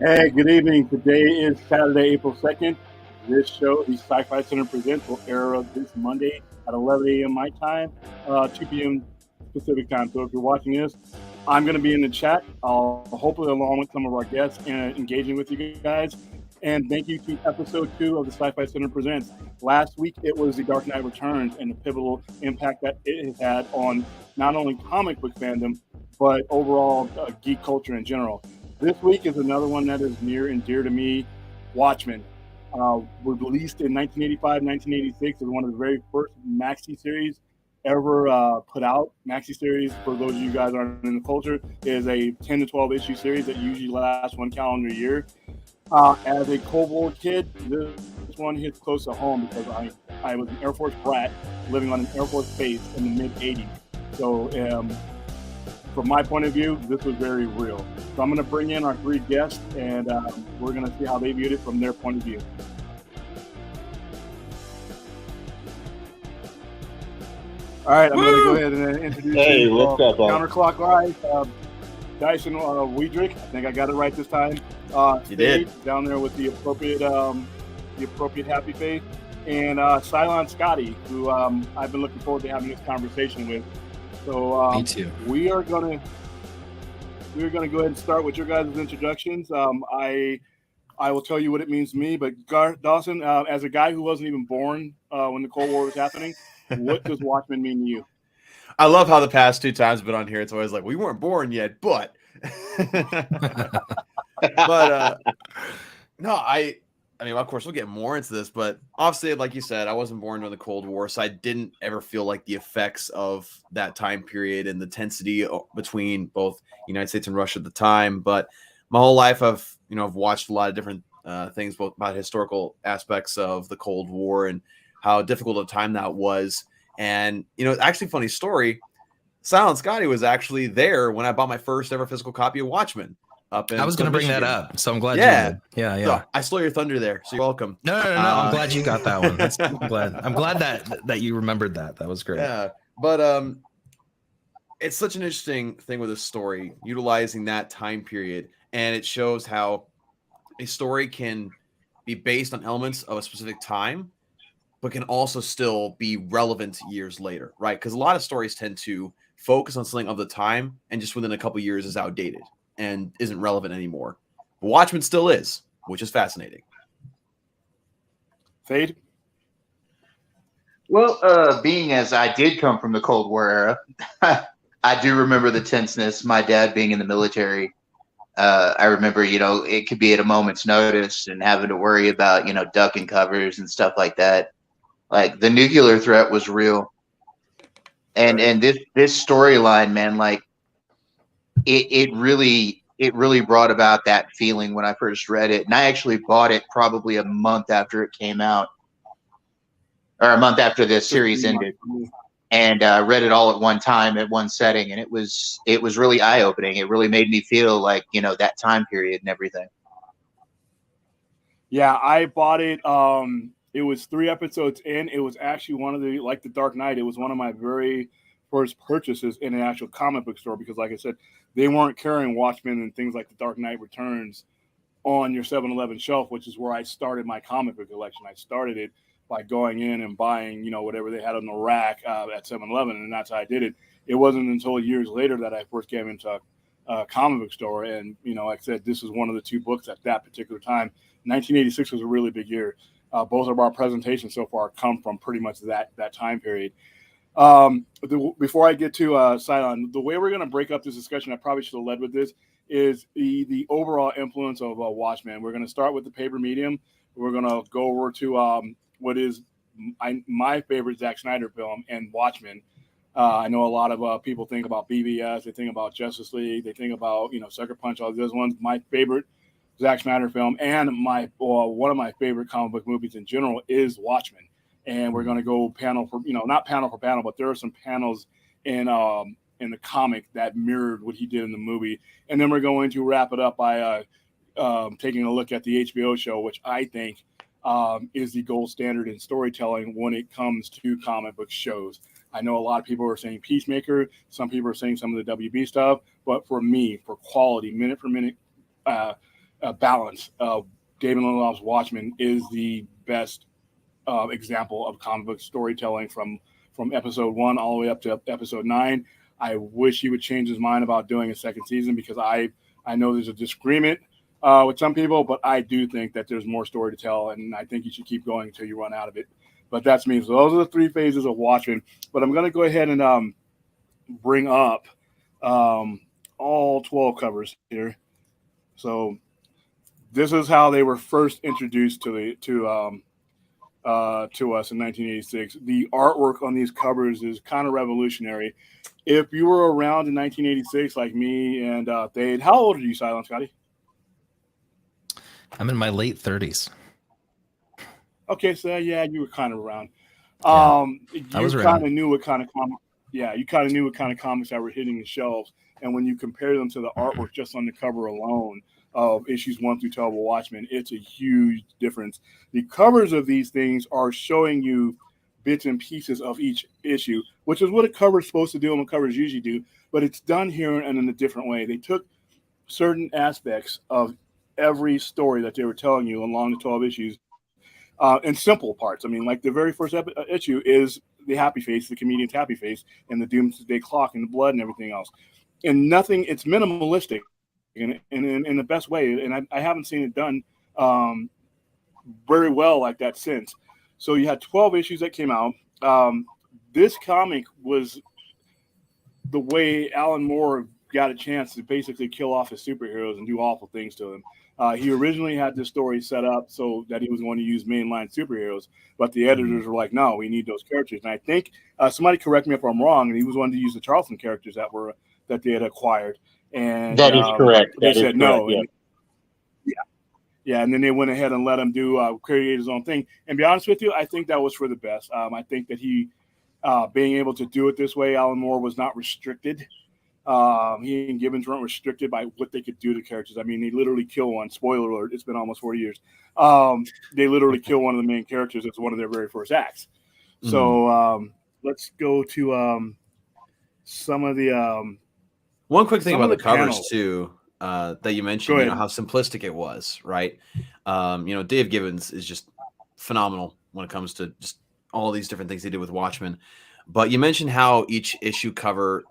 Hey, good evening. Today is Saturday, April 2nd. This show, the Sci-Fi Center Presents, will air this Monday at 11 a.m. my time, 2 p.m. Pacific time. So if you're watching this, I'm going to be in the chat, hopefully along with some of our guests and engaging with you guys. And thank you to episode 2 of the Sci-Fi Center Presents. Last week, it was The Dark Knight Returns and the pivotal impact that it has had on not only comic book fandom, but overall geek culture in general. This week is another one that is near and dear to me, Watchmen. Was released in 1985, 1986. It was one of the very first maxi series ever put out. Maxi series, for those of you guys aren't in the culture, is a 10 to 12 issue series that usually lasts one calendar year. As a Cold War kid, this one hits close to home because I was an Air Force brat living on an Air Force base in the mid 80s. So from my point of view, this was very real. So I'm going to bring in our 3 guests, and we're going to see how they viewed it from their point of view. All right, I'm going to go ahead and introduce you. What's up, counterclockwise, Dyson Weidrich. I think I got it right this time. You did. Down there with the appropriate happy face. And Cylon Scotty, who I've been looking forward to having this conversation with. So Me too. We are gonna go ahead and start with your guys' introductions. I will tell you what it means to me, but Dawson, as a guy who wasn't even born when the Cold War was happening, what does Watchmen mean to you? I love how the past 2 times I've been on here, it's always like, we weren't born yet, but no, I mean, of course, we'll get more into this, but obviously, like you said, I wasn't born during the Cold War, so I didn't ever feel like the effects of that time period and the tensity between both United States and Russia at the time. But my whole life, I've watched a lot of different things, both about historical aspects of the Cold War and how difficult a time that was. And, actually, funny story, Silent Scotty was actually there when I bought my first ever physical copy of Watchmen. I was going to bring that up, so I'm glad you did. Yeah. So I stole your thunder there, so you're welcome. No. I'm glad you got that one. I'm glad that you remembered that. That was great. Yeah, but it's such an interesting thing with this story, utilizing that time period, and it shows how a story can be based on elements of a specific time, but can also still be relevant years later, right? Because a lot of stories tend to focus on something of the time, and just within a couple years is outdated and isn't relevant anymore. But Watchmen still is, which is fascinating. Fade? Well, being as I did come from the Cold War era, I do remember the tenseness. My dad being in the military, I remember, it could be at a moment's notice and having to worry about, ducking covers and stuff like that. Like the nuclear threat was real. And this storyline, man, like it really brought about that feeling when I first read it. And I actually bought it probably a month after it came out, or a month after the series ended, and read it all at one time at one setting. And it was really eye-opening. It really made me feel like, that time period and everything. Yeah, I bought it. It was 3 episodes in. It was actually one of like the Dark Knight, it was one of my very first purchases in an actual comic book store, because like I said, they weren't carrying Watchmen and things like the Dark Knight Returns on your 7-Eleven shelf, which is where I started my comic book collection. I started it by going in and buying, whatever they had on the rack at 7-Eleven, and that's how I did it. It wasn't until years later that I first came into a comic book store, and, like I said, this is one of the 2 books at that particular time. 1986 was a really big year. Both of our presentations so far come from pretty much that time period. Before I get to Cylon, the way we're going to break up this discussion, I probably should have led with this, is the overall influence of Watchmen. We're going to start with the paper medium. We're going to go over to what is my favorite Zack Snyder film, and Watchmen. I know a lot of people think about BVS, they think about Justice League, they think about Sucker Punch, all those ones. My favorite Zack Snyder film and one of my favorite comic book movies in general is Watchmen. And we're going to go panel for not panel for panel, but there are some panels in the comic that mirrored what he did in the movie. And then we're going to wrap it up by taking a look at the HBO show, which I think is the gold standard in storytelling when it comes to comic book shows. I know a lot of people are saying Peacemaker. Some people are saying some of the WB stuff. But for me, for quality, minute for minute balance. David Lindelof's Watchmen is the best example of comic book storytelling from episode 1 all the way up to episode 9. I wish he would change his mind about doing a second season, because I know there's a disagreement with some people, but I do think that there's more story to tell, and I think you should keep going until you run out of it. But that's me. So those are the 3 phases of Watchmen. But I'm going to go ahead and bring up all 12 covers here. So this is how they were first introduced to us in 1986. The artwork on these covers is kind of revolutionary. If you were around in 1986, like me and Thade, how old are you, Silent Scotty? I'm in my late 30s. Okay, so yeah, you were kind of around. I You was around. kind of knew what kind of comics. Yeah, you kind of knew what kind of comics that were hitting the shelves, and when you compare them to the artwork just on the cover alone of issues 1 through 12 of Watchmen, it's a huge difference. The covers of these things are showing you bits and pieces of each issue, which is what a cover is supposed to do and what covers usually do, but it's done here and in a different way. They took certain aspects of every story that they were telling you along the 12 issues in simple parts. I mean, like the very first issue is the happy face, the comedian's happy face, and the doomsday clock and the blood and everything else. And nothing, it's minimalistic in the best way. And I haven't seen it done very well like that since. So you had 12 issues that came out. This comic was the way Alan Moore got a chance to basically kill off his superheroes and do awful things to them. He originally had this story set up so that he was going to use mainline superheroes, but the editors were like, no, we need those characters. And I think somebody correct me if I'm wrong, and he was wanting to use the Charlton characters that they had acquired. And that is correct. They That is said no. correct, yeah. Yeah, and then they went ahead and let him do create his own thing. And to be honest with you, I think that was for the best. I think that he being able to do it this way, Alan Moore was not restricted. He and Gibbons weren't restricted by what they could do to characters. I mean, they literally kill one. Spoiler alert, it's been almost 40 years. They literally kill one of the main characters. It's one of their very first acts. So let's go to some of the one quick thing some about of the the covers panels. too, that you Go mentioned, you know, ahead. how simplistic it was, right? Dave Gibbons is just phenomenal when it comes to just all these different things he did with Watchmen. But you mentioned how each issue cover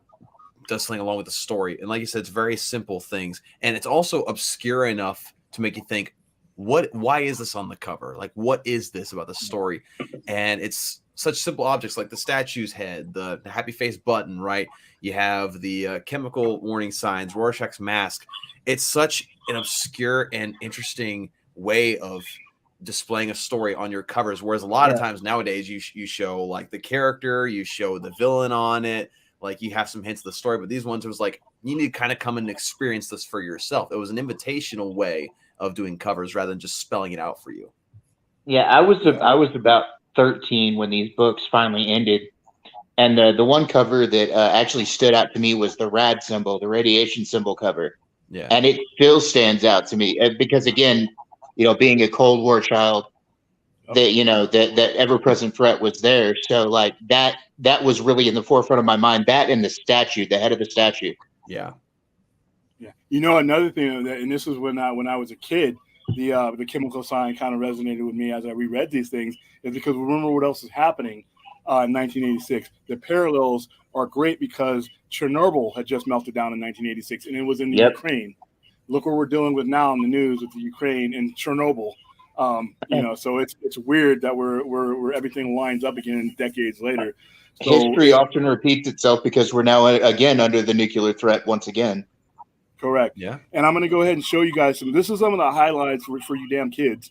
does something along with the story. And like you said, it's very simple things. And it's also obscure enough to make you think, why is this on the cover? Like, what is this about the story? And it's such simple objects like the statue's head, the happy face button, right? You have the chemical warning signs, Rorschach's mask. It's such an obscure and interesting way of displaying a story on your covers. Whereas a lot of times nowadays you show like the character, you show the villain on it, like you have some hints of the story, but these ones, it was like, you need to kind of come and experience this for yourself. It was an invitational way of doing covers rather than just spelling it out for you. Yeah, I was about 13 when these books finally ended. And the one cover that actually stood out to me was the RAD symbol, the radiation symbol cover. Yeah. And it still stands out to me because, again, being a Cold War child, that ever-present threat was there. So like that was really in the forefront of my mind. That and the statue, the head of the statue. Yeah. Yeah. Another thing, and this was when I was a kid, the chemical sign kind of resonated with me as I reread these things, is because remember what else is happening in 1986. The parallels are great because Chernobyl had just melted down in 1986, and it was in the Ukraine. Look what we're dealing with now in the news with the Ukraine and Chernobyl. So it's weird that we're everything lines up again decades later. So, history often repeats itself because we're now again under the nuclear threat once again. Correct. Yeah. And I'm going to go ahead and show you guys some. This is some of the highlights for you damn kids.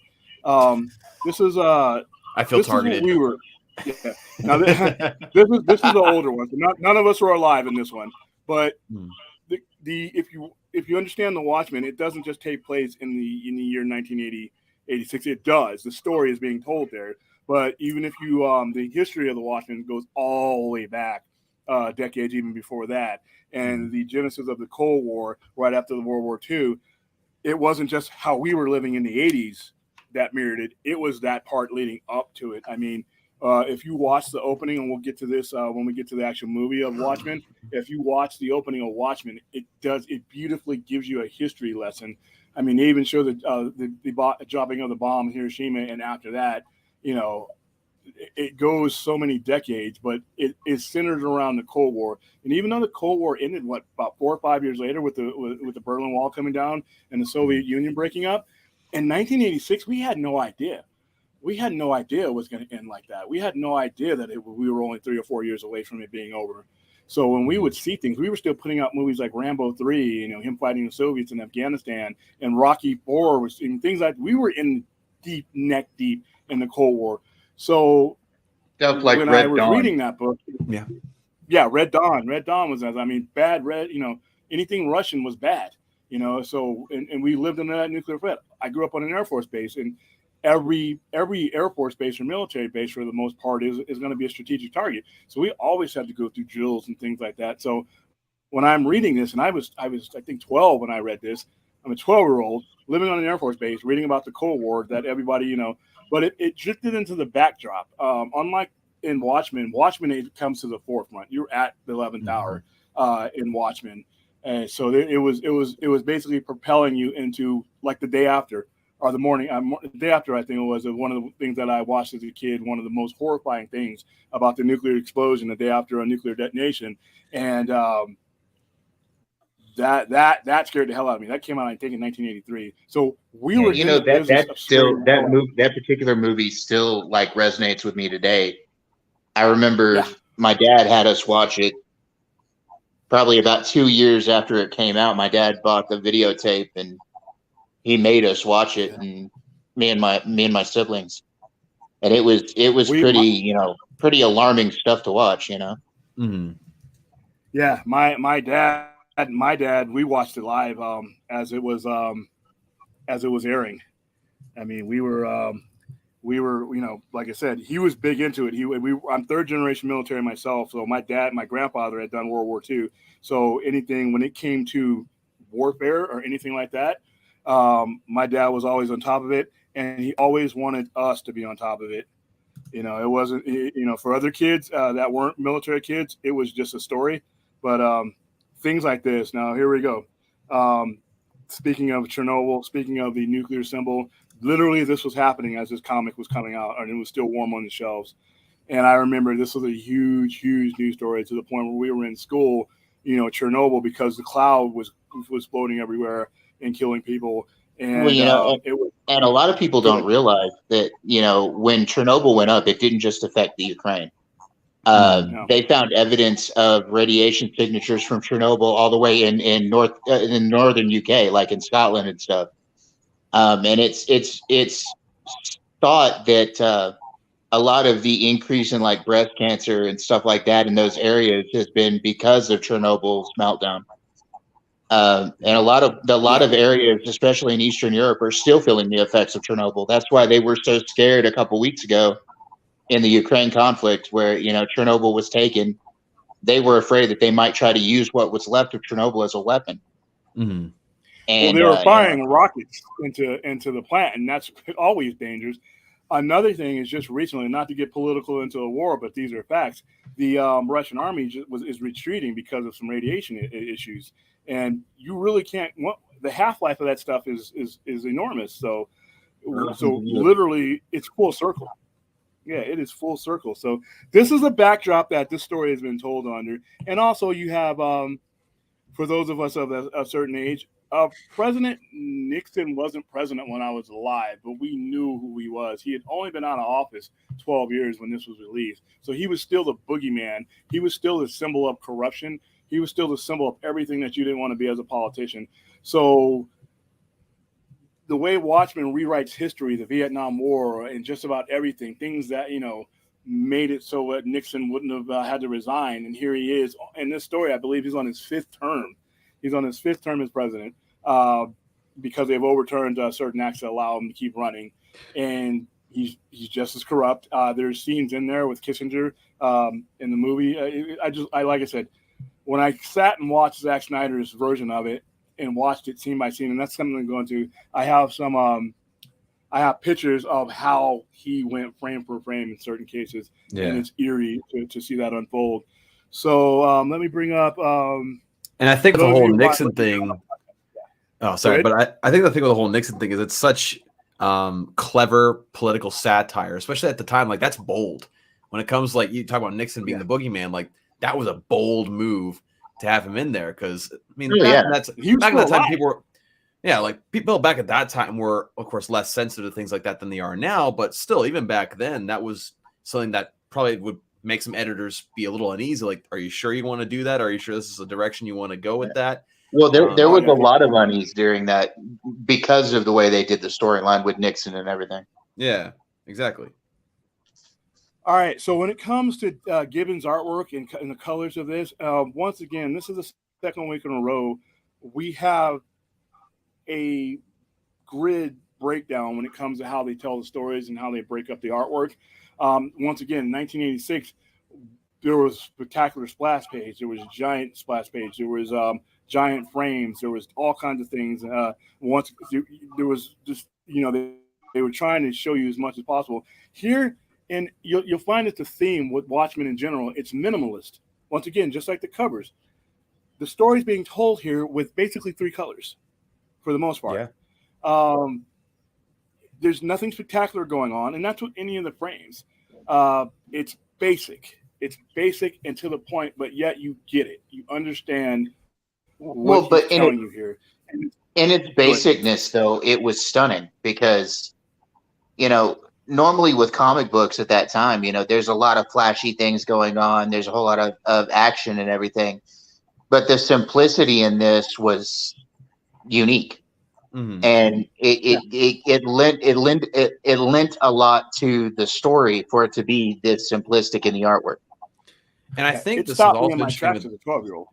This is I feel targeted. We were. Yeah. Now this is the older one. So none of us were alive in this one, but if you understand the Watchmen, it doesn't just take place in the year 1986. It does. The story is being told there. But even if you the history of the Watchmen goes all the way back decades even before that, and the genesis of the Cold War right after the World War II, it wasn't just how we were living in the 80s that mirrored it. It was that part leading up to it. I mean, If you watch the opening, and we'll get to this when we get to the actual movie of Watchmen. If you watch the opening of Watchmen, it beautifully gives you a history lesson. I mean, they even show the dropping of the bomb in Hiroshima, and after that, you know, it goes so many decades, but it is centered around the Cold War. And even though the Cold War ended, about 4 or 5 years later with the Berlin Wall coming down and the Soviet Union breaking up, in 1986, we had no idea. We had no idea it was going to end like that. We had no idea that we were only 3 or 4 years away from it being over. So when we would see things, we were still putting out movies like Rambo 3, you know, him fighting the Soviets in Afghanistan, and Rocky 4 was in things like we were in neck deep in the Cold War. So Stuff like when Red I was Dawn. reading that book, yeah, Red Dawn was, I mean, bad red, you know, anything Russian was bad, you know. So and we lived under that nuclear threat. I grew up on an Air Force base, and every Air Force base or military base for the most part is going to be a strategic target. So we always had to go through drills and things like that. So when I'm reading this, and I was I think 12 when I read this. I'm a 12-year-old living on an Air Force base, reading about the Cold War that everybody, you know, but it drifted into the backdrop. Unlike in Watchmen, it comes to the forefront. You're at the 11th hour in Watchmen, and so it was basically propelling you into like the day after or the day after. I think it was one of the things that I watched as a kid. One of the most horrifying things about the nuclear explosion the day after a nuclear detonation, and that scared the hell out of me. That came out, I think, in 1983. So we were, you know, that particular movie still like resonates with me today. I remember my dad had us watch it probably about 2 years after it came out. My dad bought the videotape and he made us watch it, and me and my siblings. And it was pretty alarming stuff to watch, you know. Mm-hmm. Yeah, my dad, we watched it live as it was airing. I mean, we were, you know, like I said, he was big into it. I'm third generation military myself, so my grandfather had done World War II. So anything when it came to warfare or anything like that, my dad was always on top of it, and he always wanted us to be on top of it. You know, it wasn't, you know, for other kids that weren't military kids, it was just a story. But things like this. Now, here we go. Speaking of Chernobyl, speaking of the nuclear symbol, literally this was happening as this comic was coming out, and it was still warm on the shelves. And I remember this was a huge news story to the point where we were in school, you know, Chernobyl, because the cloud was floating everywhere and killing people. And well, you know, and a lot of people don't realize that, you know, when Chernobyl went up, it didn't just affect the Ukraine. They found evidence of radiation signatures from Chernobyl all the way in northern UK, like in Scotland and stuff. And it's thought that a lot of the increase in like breast cancer and stuff like that in those areas has been because of Chernobyl's meltdown. And a lot of areas, especially in Eastern Europe, are still feeling the effects of Chernobyl. That's why they were so scared a couple weeks ago in the Ukraine conflict, where, you know, Chernobyl was taken. They were afraid that they might try to use what was left of Chernobyl as a weapon. Mm-hmm. well, And they were firing rockets into the plant, and that's always dangerous. Another thing is just recently, not to get political into a war, but these are facts. The Russian army is retreating because of some radiation issues, and you really can't. The half-life of that stuff is enormous. So literally, it's full circle. Yeah, it is full circle. So this is a backdrop that this story has been told under, and also you have, for those of us of a certain age, President Nixon wasn't president when I was alive, but we knew who he was. He had only been out of office 12 years when this was released. So he was still the boogeyman. He was still the symbol of corruption. He was still the symbol of everything that you didn't want to be as a politician. So the way Watchmen rewrites history, the Vietnam War, and just about everything, things that, you know, made it so that Nixon wouldn't have had to resign. And here he is. In this story, I believe he's on his 5th term. He's on his 5th term as president because they've overturned certain acts that allow him to keep running. And he's just as corrupt. There's scenes in there with Kissinger in the movie. Like I said, when I sat and watched Zack Snyder's version of it and watched it scene by scene, and that's something I'm going to. I have some I have pictures of how he went frame for frame in certain cases, and Yeah. it's eerie to see that unfold. So let me bring up. And I think the those of whole you who Nixon might- thing. Oh, Go sorry, ahead. but I think the thing with the whole Nixon thing is it's such clever political satire, especially at the time. Like that's bold. When it comes like you talk about Nixon being Yeah. the boogeyman, like that was a bold move to have him in there because I mean Oh, back yeah. in that, He was back in still that time alive. people were like people back at that time were of course less sensitive to things like that than they are now, but still even back then that was something that probably would make some editors be a little uneasy. Like, are you sure you want to do that? Are you sure this is the direction you want to go with that? Well, there Oh, was yeah. a lot of unease during that because of the way they did the storyline with Nixon and everything. Yeah, exactly. All right. So when it comes to Gibbons' artwork and the colors of this, once again, this is the second week in a row we have a grid breakdown when it comes to how they tell the stories and how they break up the artwork. Once again, in 1986, there was spectacular splash page. There was a giant splash page. There was giant frames. There was all kinds of things. Once there was just they were trying to show you as much as possible here, and you'll find it's a theme with Watchmen in general. It's minimalist. Once again, just like the covers, the story's being told here with basically 3 colors, for the most part. Yeah. There's nothing spectacular going on, and that's what any of the frames. It's basic. It's basic and to the point, but yet you get it. You understand what he's but telling you here. in its basicness, though, it was stunning because, normally with comic books at that time, there's a lot of flashy things going on. There's a whole lot of action and everything. But the simplicity in this was unique. Mm-hmm. And it lent a lot to the story for it to be this simplistic in the artwork. And I think it this is stopped me also in my interesting. tracks as a 12-year-old.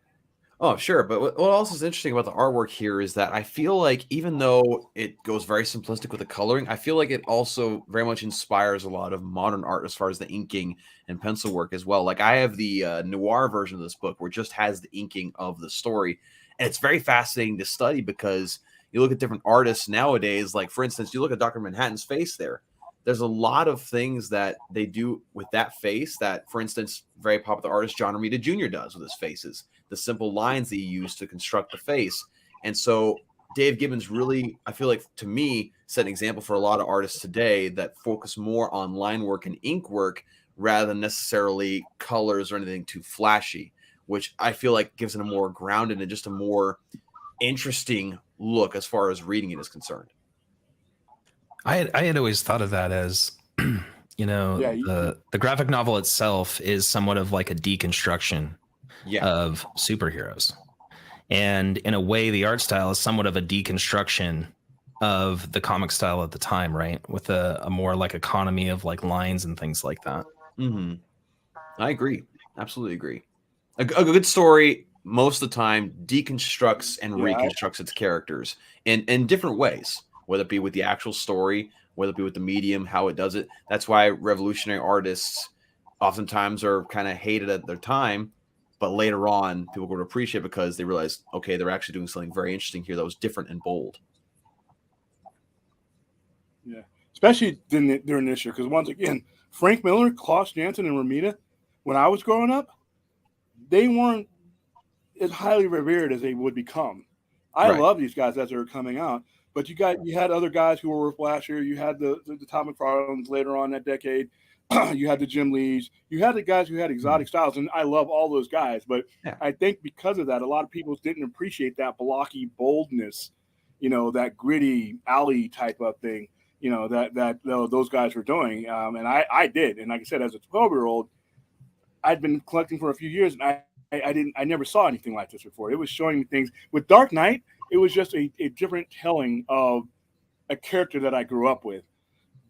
Oh, sure. But what else is interesting about the artwork here is that I feel like even though it goes very simplistic with the coloring, I feel like it also very much inspires a lot of modern art as far as the inking and pencil work as well. Like I have the noir version of this book where it just has the inking of the story. And it's very fascinating to study because you look at different artists nowadays. Like, for instance, you look at Dr. Manhattan's face there. There's a lot of things that they do with that face that, for instance, very popular artist John Romita Jr. does with his faces. The simple lines that he used to construct the face. And so Dave Gibbons really, I feel like to me, set an example for a lot of artists today that focus more on line work and ink work rather than necessarily colors or anything too flashy, which I feel like gives it a more grounded and just a more interesting look as far as reading it is concerned. I had always thought of that as, the graphic novel itself is somewhat of like a deconstruction of superheroes. And in a way, the art style is somewhat of a deconstruction of the comic style at the time, right? With a more like economy of like lines and things like that. Mm-hmm. I agree. Absolutely agree. A good story most of the time deconstructs and reconstructs its characters in different ways, whether it be with the actual story, whether it be with the medium, how it does it. That's why revolutionary artists oftentimes are kind of hated at their time, but later on people go to appreciate it because they realize, okay, they're actually doing something very interesting here that was different and bold. Yeah, especially during this year, because once again, Frank Miller, Klaus Janson, and Romita, when I was growing up, they weren't as highly revered as they would become. I love these guys as they were coming out, but you had other guys who were flashier. You had the Todd McFarlanes later on that decade. You had the Jim Lees. You had the guys who had exotic styles, and I love all those guys. But I think because of that, a lot of people didn't appreciate that blocky boldness, that gritty alley type of thing, that those guys were doing. And I did. And like I said, as a 12-year-old, I'd been collecting for a few years, and I never saw anything like this before. It was showing me things. With Dark Knight, it was just a different telling of a character that I grew up with.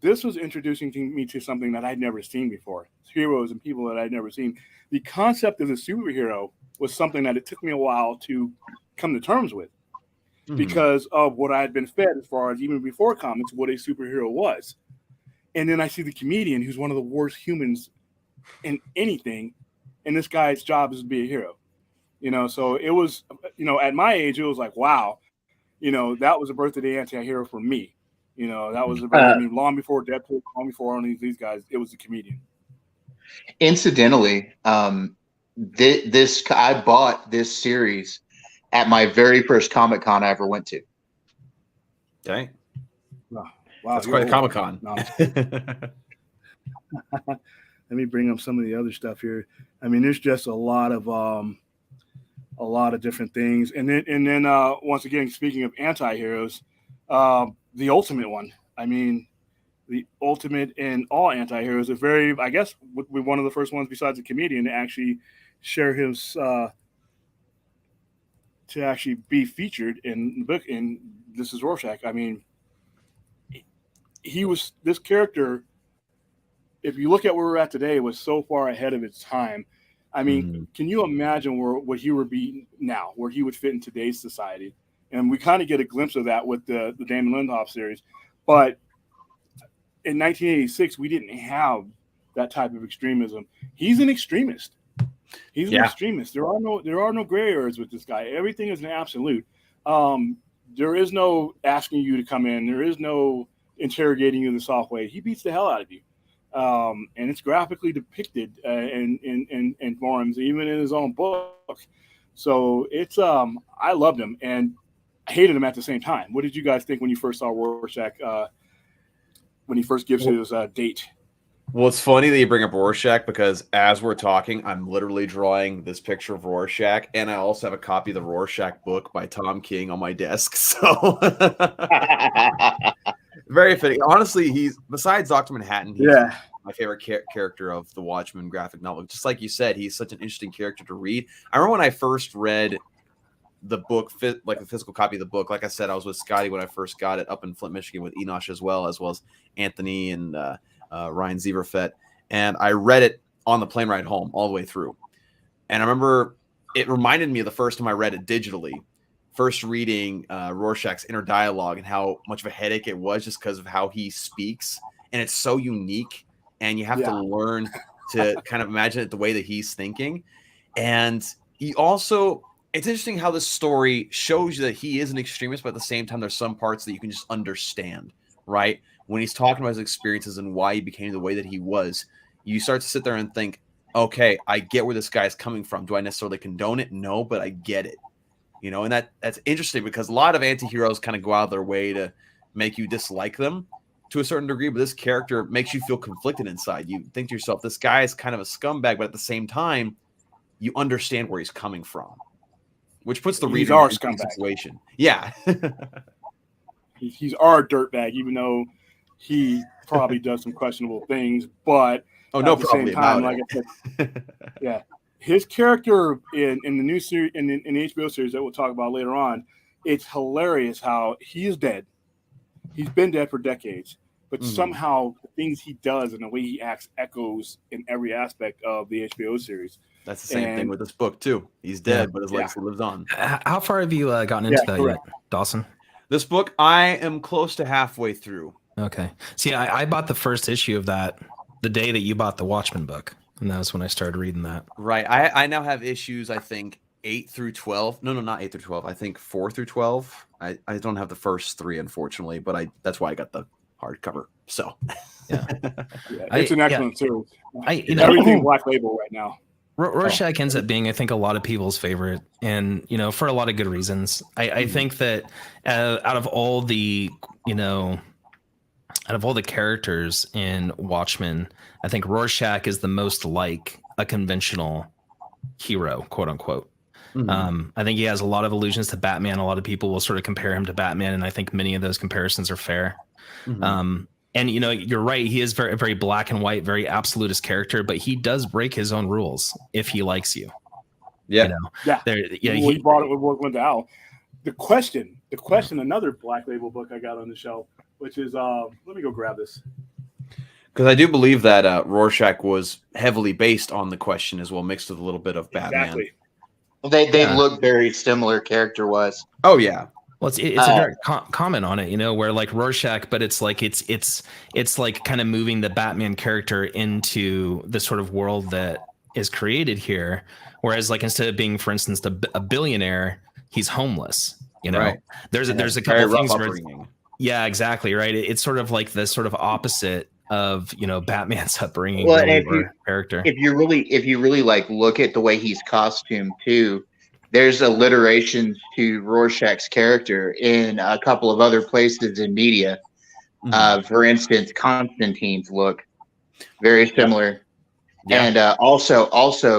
This was introducing me to something that I'd never seen before, heroes and people that I'd never seen. The concept of a superhero was something that it took me a while to come to terms with because of what I had been fed as far as even before comics, what a superhero was. And then I see the comedian who's one of the worst humans in anything, and this guy's job is to be a hero. So it was, at my age, it was like, wow, that was a birth of the anti-hero for me. You know, that was I mean, long before Deadpool, long before any of these guys, it was a comedian. Incidentally, I bought this series at my very first Comic-Con I ever went to. Okay. Wow, that's quite a Comic-Con. No, let me bring up some of the other stuff here. I mean, there's just a lot of different things, and then once again, speaking of anti-heroes, the ultimate one. I mean, the ultimate in all anti-heroes. I guess we're one of the first ones besides a comedian to actually share his to actually be featured in the book. And this is Rorschach. I mean, this character. If you look at where we're at today, it was so far ahead of its time. I mean, Can you imagine what he would be now, where he would fit in today's society? And we kind of get a glimpse of that with the Damon Lindelof series. But in 1986, we didn't have that type of extremism. He's an extremist. He's an extremist. There are no gray areas with this guy. Everything is an absolute. There is no asking you to come in. There is no interrogating you the soft way. He beats the hell out of you. And it's graphically depicted in forums, even in his own book. So it's I loved him and hated him at the same time. What did you guys think when you first saw Rorschach? When he first gives his date? Well, it's funny that you bring up Rorschach because as we're talking, I'm literally drawing this picture of Rorschach, and I also have a copy of the Rorschach book by Tom King on my desk. So very fitting. Honestly, he's besides Dr. Manhattan, he's my favorite character of the Watchmen graphic novel. Just like you said, he's such an interesting character to read. I remember when I first read the book, like the physical copy of the book. Like I said, I was with Scotty when I first got it up in Flint, Michigan, with Enosh as well as Anthony and Ryan Zieverfett. And I read it on the plane ride home all the way through. And I remember it reminded me of the first time I read it digitally. First reading Rorschach's inner dialogue and how much of a headache it was just because of how he speaks. And it's so unique. And you have to learn to kind of imagine it the way that he's thinking. And he also, it's interesting how this story shows you that he is an extremist, but at the same time, there's some parts that you can just understand, right? When he's talking about his experiences and why he became the way that he was, you start to sit there and think, okay, I get where this guy's coming from. Do I necessarily condone it? No, but I get it. You know, and that's interesting because a lot of anti-heroes kind of go out of their way to make you dislike them to a certain degree, but this character makes you feel conflicted inside. You think to yourself, this guy is kind of a scumbag, but at the same time, you understand where he's coming from, which puts the reader in a situation. Yeah. He's our dirtbag, even though he probably does some questionable things, but at the same time, like I said, his character in the new series, in the HBO series that we'll talk about later on, it's hilarious how he is dead. He's been dead for decades, but somehow the things he does and the way he acts echoes in every aspect of the HBO series. That's the same thing with this book too. He's dead, but his legacy lives on. How far have you gotten into that yet, Dawson? This book, I am close to halfway through. Okay. See, I bought the first issue of that the day that you bought the Watchmen book, and that was when I started reading that. Right. I now have issues, I think, 8 through 12. No, not 8 through 12. I think 4 through 12. I don't have the first 3, unfortunately, but that's why I got the hardcover. So, it's an excellent series. Everything Black Label right now. Rorschach ends up being, I think, a lot of people's favorite, and for a lot of good reasons. I think that out of all the characters in Watchmen, I think Rorschach is the most like a conventional hero, quote unquote. I think he has a lot of allusions to Batman. A lot of people will sort of compare him to Batman, and I think many of those comparisons are fair. And you're right. He is very, very black and white, very absolutist character, but he does break his own rules if he likes you. He brought it with Al. The question. Another Black Label book I got on the shelf, which is let me go grab this. Because I do believe that Rorschach was heavily based on The Question as well, mixed with a little bit of Batman. Exactly. They look very similar character-wise. Oh yeah. Well, it's a direct comment on it, where like Rorschach, but it's like it's like kind of moving the Batman character into the sort of world that is created here. Whereas, like, instead of being, for instance, a billionaire, he's homeless. Right. There's a couple of things where Yeah, exactly. Right. It's sort of like the sort of opposite of, you know, Batman's upbringing. Well, really, if you or character. if you really like look at the way he's costumed too, there's alliterations to Rorschach's character in a couple of other places in media. For instance, Constantine's look, very similar. Yeah. And also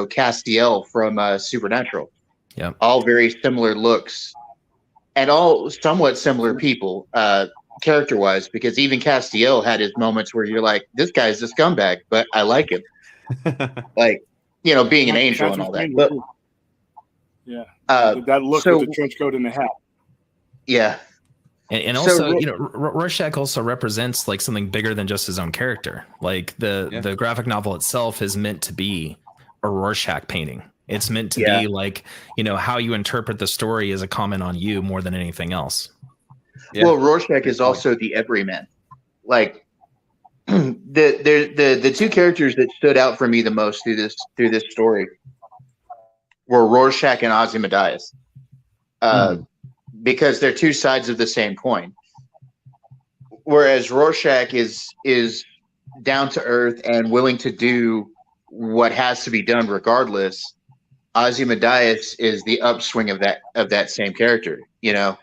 Castiel from Supernatural. Yeah. All very similar looks, and all somewhat similar people, character-wise. Because even Castiel had his moments where you're like, "This guy's a scumbag," but I like him. Like, you know, being an angel and all that. But yeah, that look with the trench coat and the hat. Yeah. And also, you know, Rorschach also represents like something bigger than just his own character. Like the graphic novel itself is meant to be a Rorschach painting. It's meant to be like, you know, how you interpret the story is a comment on you more than anything else. Yeah. Well, Rorschach is also the everyman. Like the two characters that stood out for me the most through this story were Rorschach and Ozymandias. Because they're two sides of the same coin. Whereas Rorschach is down to earth and willing to do what has to be done regardless. Ozymandias is the upswing of that same character. You know,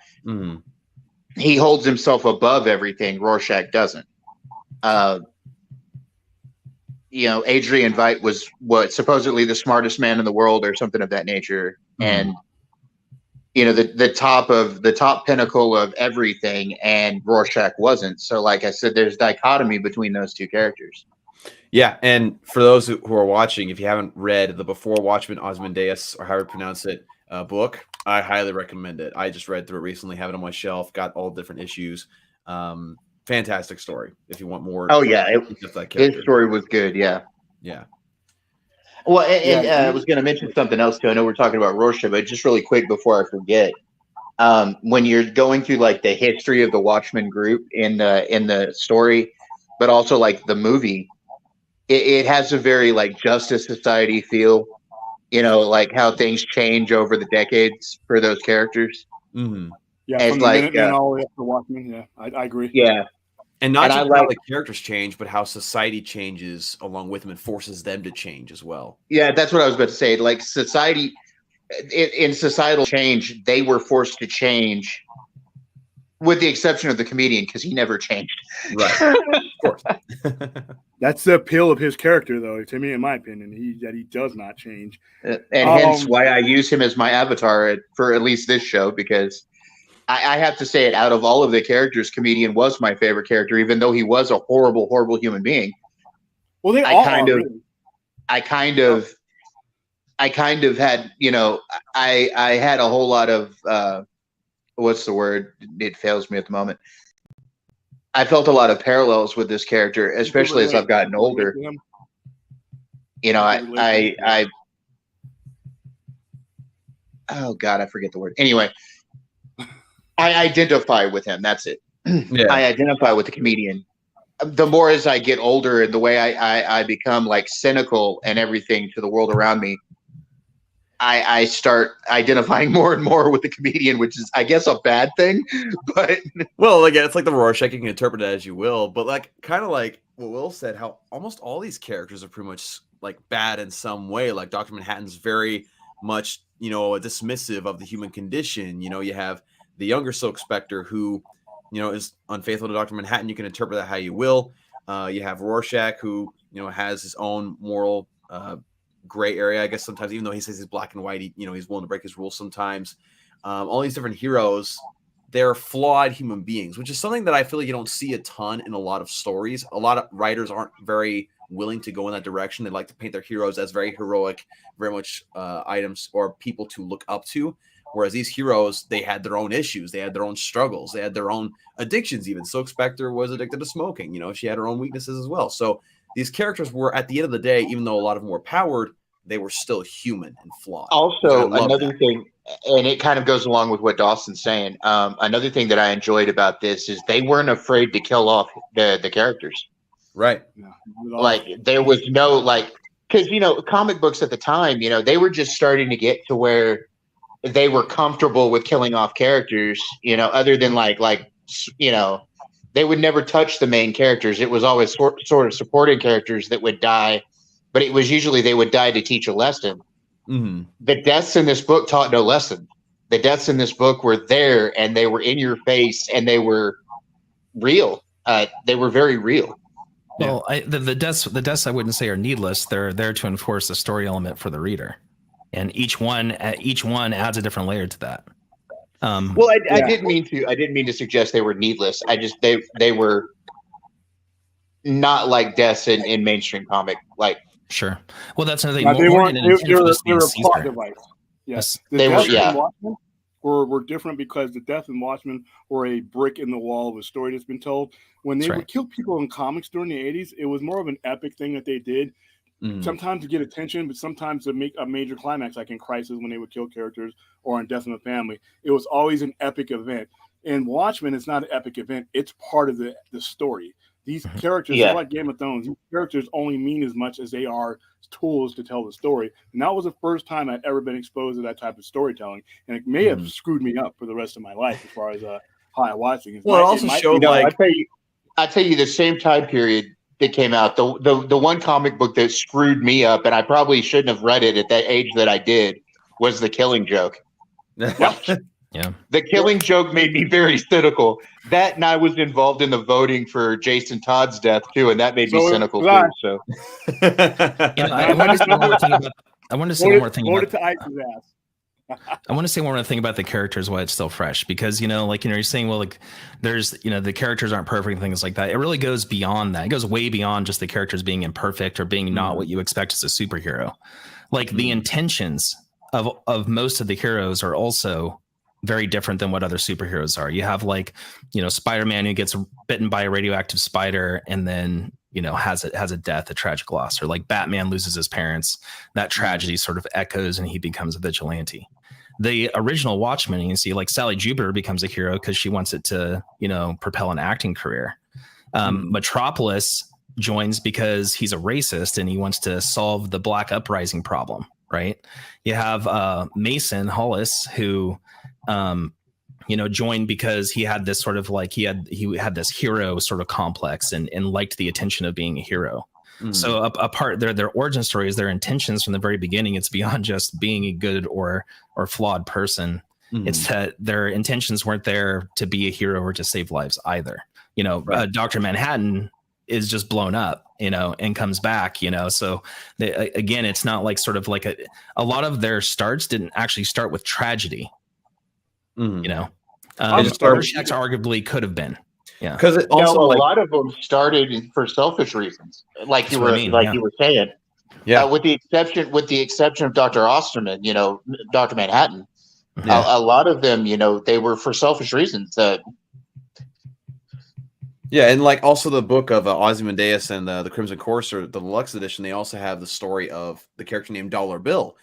he holds himself above everything. Rorschach doesn't. You know, Adrian Veidt was supposedly the smartest man in the world or something of that nature, and you know, the top pinnacle of everything, and Rorschach wasn't. So, like I said, there's dichotomy between those two characters. Yeah, and for those who are watching, if you haven't read the Before Watchmen Ozymandias, or however you pronounce it, book, I highly recommend it. I just read through it recently, have it on my shelf, got all different issues. Fantastic story. If you want more, oh yeah, his story was good. Yeah, yeah. Well, and I was going to mention something else too. I know we're talking about Rorschach, but just really quick before I forget, when you're going through like the history of the Watchmen group in the story, but also like the movie, it has a very like Justice Society feel. You know, like how things change over the decades for those characters. Yeah, and from the Minutemen all the way up to Watchmen. Yeah, I agree. Yeah. And not just how the characters change, but how society changes along with them and forces them to change as well. Yeah, that's what I was about to say. Like society, in societal change, they were forced to change, with the exception of the comedian, because he never changed. Right. Of course. That's the appeal of his character, though, to me, in my opinion, that he does not change. And hence why I use him as my avatar for at least this show, because I have to say it, out of all of the characters, comedian was my favorite character, even though he was a horrible, horrible human being. Well, they all are, really. I kind of had, you know, I had a whole lot of, what's the word? It fails me at the moment. I felt a lot of parallels with this character, especially as I've gotten older. You know, I oh God, I forget the word. Anyway, I identify with him. That's it. Yeah. I identify with the comedian. The more as I get older and the way I become like cynical and everything to the world around me, I start identifying more and more with the comedian, which is, I guess, a bad thing. But well, again, it's like the Rorschach. You can interpret it as you will, but like kind of like what Will said, how almost all these characters are pretty much like bad in some way. Like Dr. Manhattan's very much, you know, dismissive of the human condition. You know, you have the younger Silk Spectre who, you know, is unfaithful to Dr. Manhattan. You can interpret that how you will. You have Rorschach who, you know, has his own moral gray area, I guess, sometimes, even though he says he's black and white, you know, he's willing to break his rules sometimes. All these different heroes, they're flawed human beings, which is something that I feel like you don't see a ton in a lot of stories. A lot of writers aren't very willing to go in that direction. They like to paint their heroes as very heroic, very much items or people to look up to. Whereas these heroes, they had their own issues. They had their own struggles. They had their own addictions even. Silk Spectre was addicted to smoking. You know, she had her own weaknesses as well. So these characters were, at the end of the day, even though a lot of them were powered, they were still human and flawed. Also, another thing, and it kind of goes along with what Dawson's saying, another thing that I enjoyed about this is they weren't afraid to kill off the characters. Right. Yeah. Like, there was no, like, because, you know, comic books at the time, you know, they were just starting to get to where they were comfortable with killing off characters, you know, other than like you know, they would never touch the main characters. It was always sort of supporting characters that would die, but it was usually they would die to teach a lesson. Mm-hmm. The deaths in this book taught no lesson. The deaths in this book were there, and they were in your face, and they were real. They were very real. Well, the deaths I wouldn't say are needless. They're there to enforce the story element for the reader, and each one adds a different layer to that. Well, I didn't mean to suggest they were needless. I just they were not like deaths in mainstream comic. Like, sure. Well, that's another thing. They were a plot device. Yes, they were. Yeah. Watchmen were different because the death in Watchmen were a brick in the wall of a story that's been told. When they would kill people in comics during the 80s, it was more of an epic thing that they did. Sometimes to get attention, but sometimes to make a major climax, like in Crisis when they would kill characters, or in Death in the Family. It was always an epic event. In Watchmen, it's not an epic event. It's part of the story. These characters, are like Game of Thrones. These characters only mean as much as they are tools to tell the story. And that was the first time I'd ever been exposed to that type of storytelling. And it may have screwed me up for the rest of my life as far as how I watch things. Well, it also showed I tell you the same time period that came out, the one comic book that screwed me up, and I probably shouldn't have read it at that age that I did, was The Killing Joke. Yeah. The Killing Joke made me very cynical. That, and I was involved in the voting for Jason Todd's death too, and that made me cynical too. So I want to say one more thing about I want to say one more thing about I want to say one more thing about the characters, why it's still fresh, because you're saying, well, like there's the characters aren't perfect and things like that. It really goes beyond that. It goes way beyond just the characters being imperfect or being not what you expect as a superhero. Like the intentions of most of the heroes are also very different than what other superheroes are. You have Spider-Man, who gets bitten by a radioactive spider and then has a death, a tragic loss, or like Batman loses his parents. That tragedy sort of echoes and he becomes a vigilante. The original Watchmen, you see, like Sally Jupiter becomes a hero because she wants it to propel an acting career. Metropolis joins because he's a racist and he wants to solve the Black uprising problem, right? You have Mason Hollis, who joined because he had this sort of he had this hero sort of complex and liked the attention of being a hero. So apart their origin stories, their intentions from the very beginning, it's beyond just being a good or flawed person. It's that their intentions weren't there to be a hero or to save lives either. Dr. Manhattan is just blown up, and comes back, so again, it's not like sort of like a lot of their starts didn't actually start with tragedy. Rorschach's arguably could have been, because it also a lot of them started for selfish reasons, like you were saying, with the exception of Dr. Osterman, Dr. Manhattan, a lot of them, they were for selfish reasons. And like also the book of Ozymandias and the Crimson Courser, the deluxe edition, they also have the story of the character named Dollar Bill,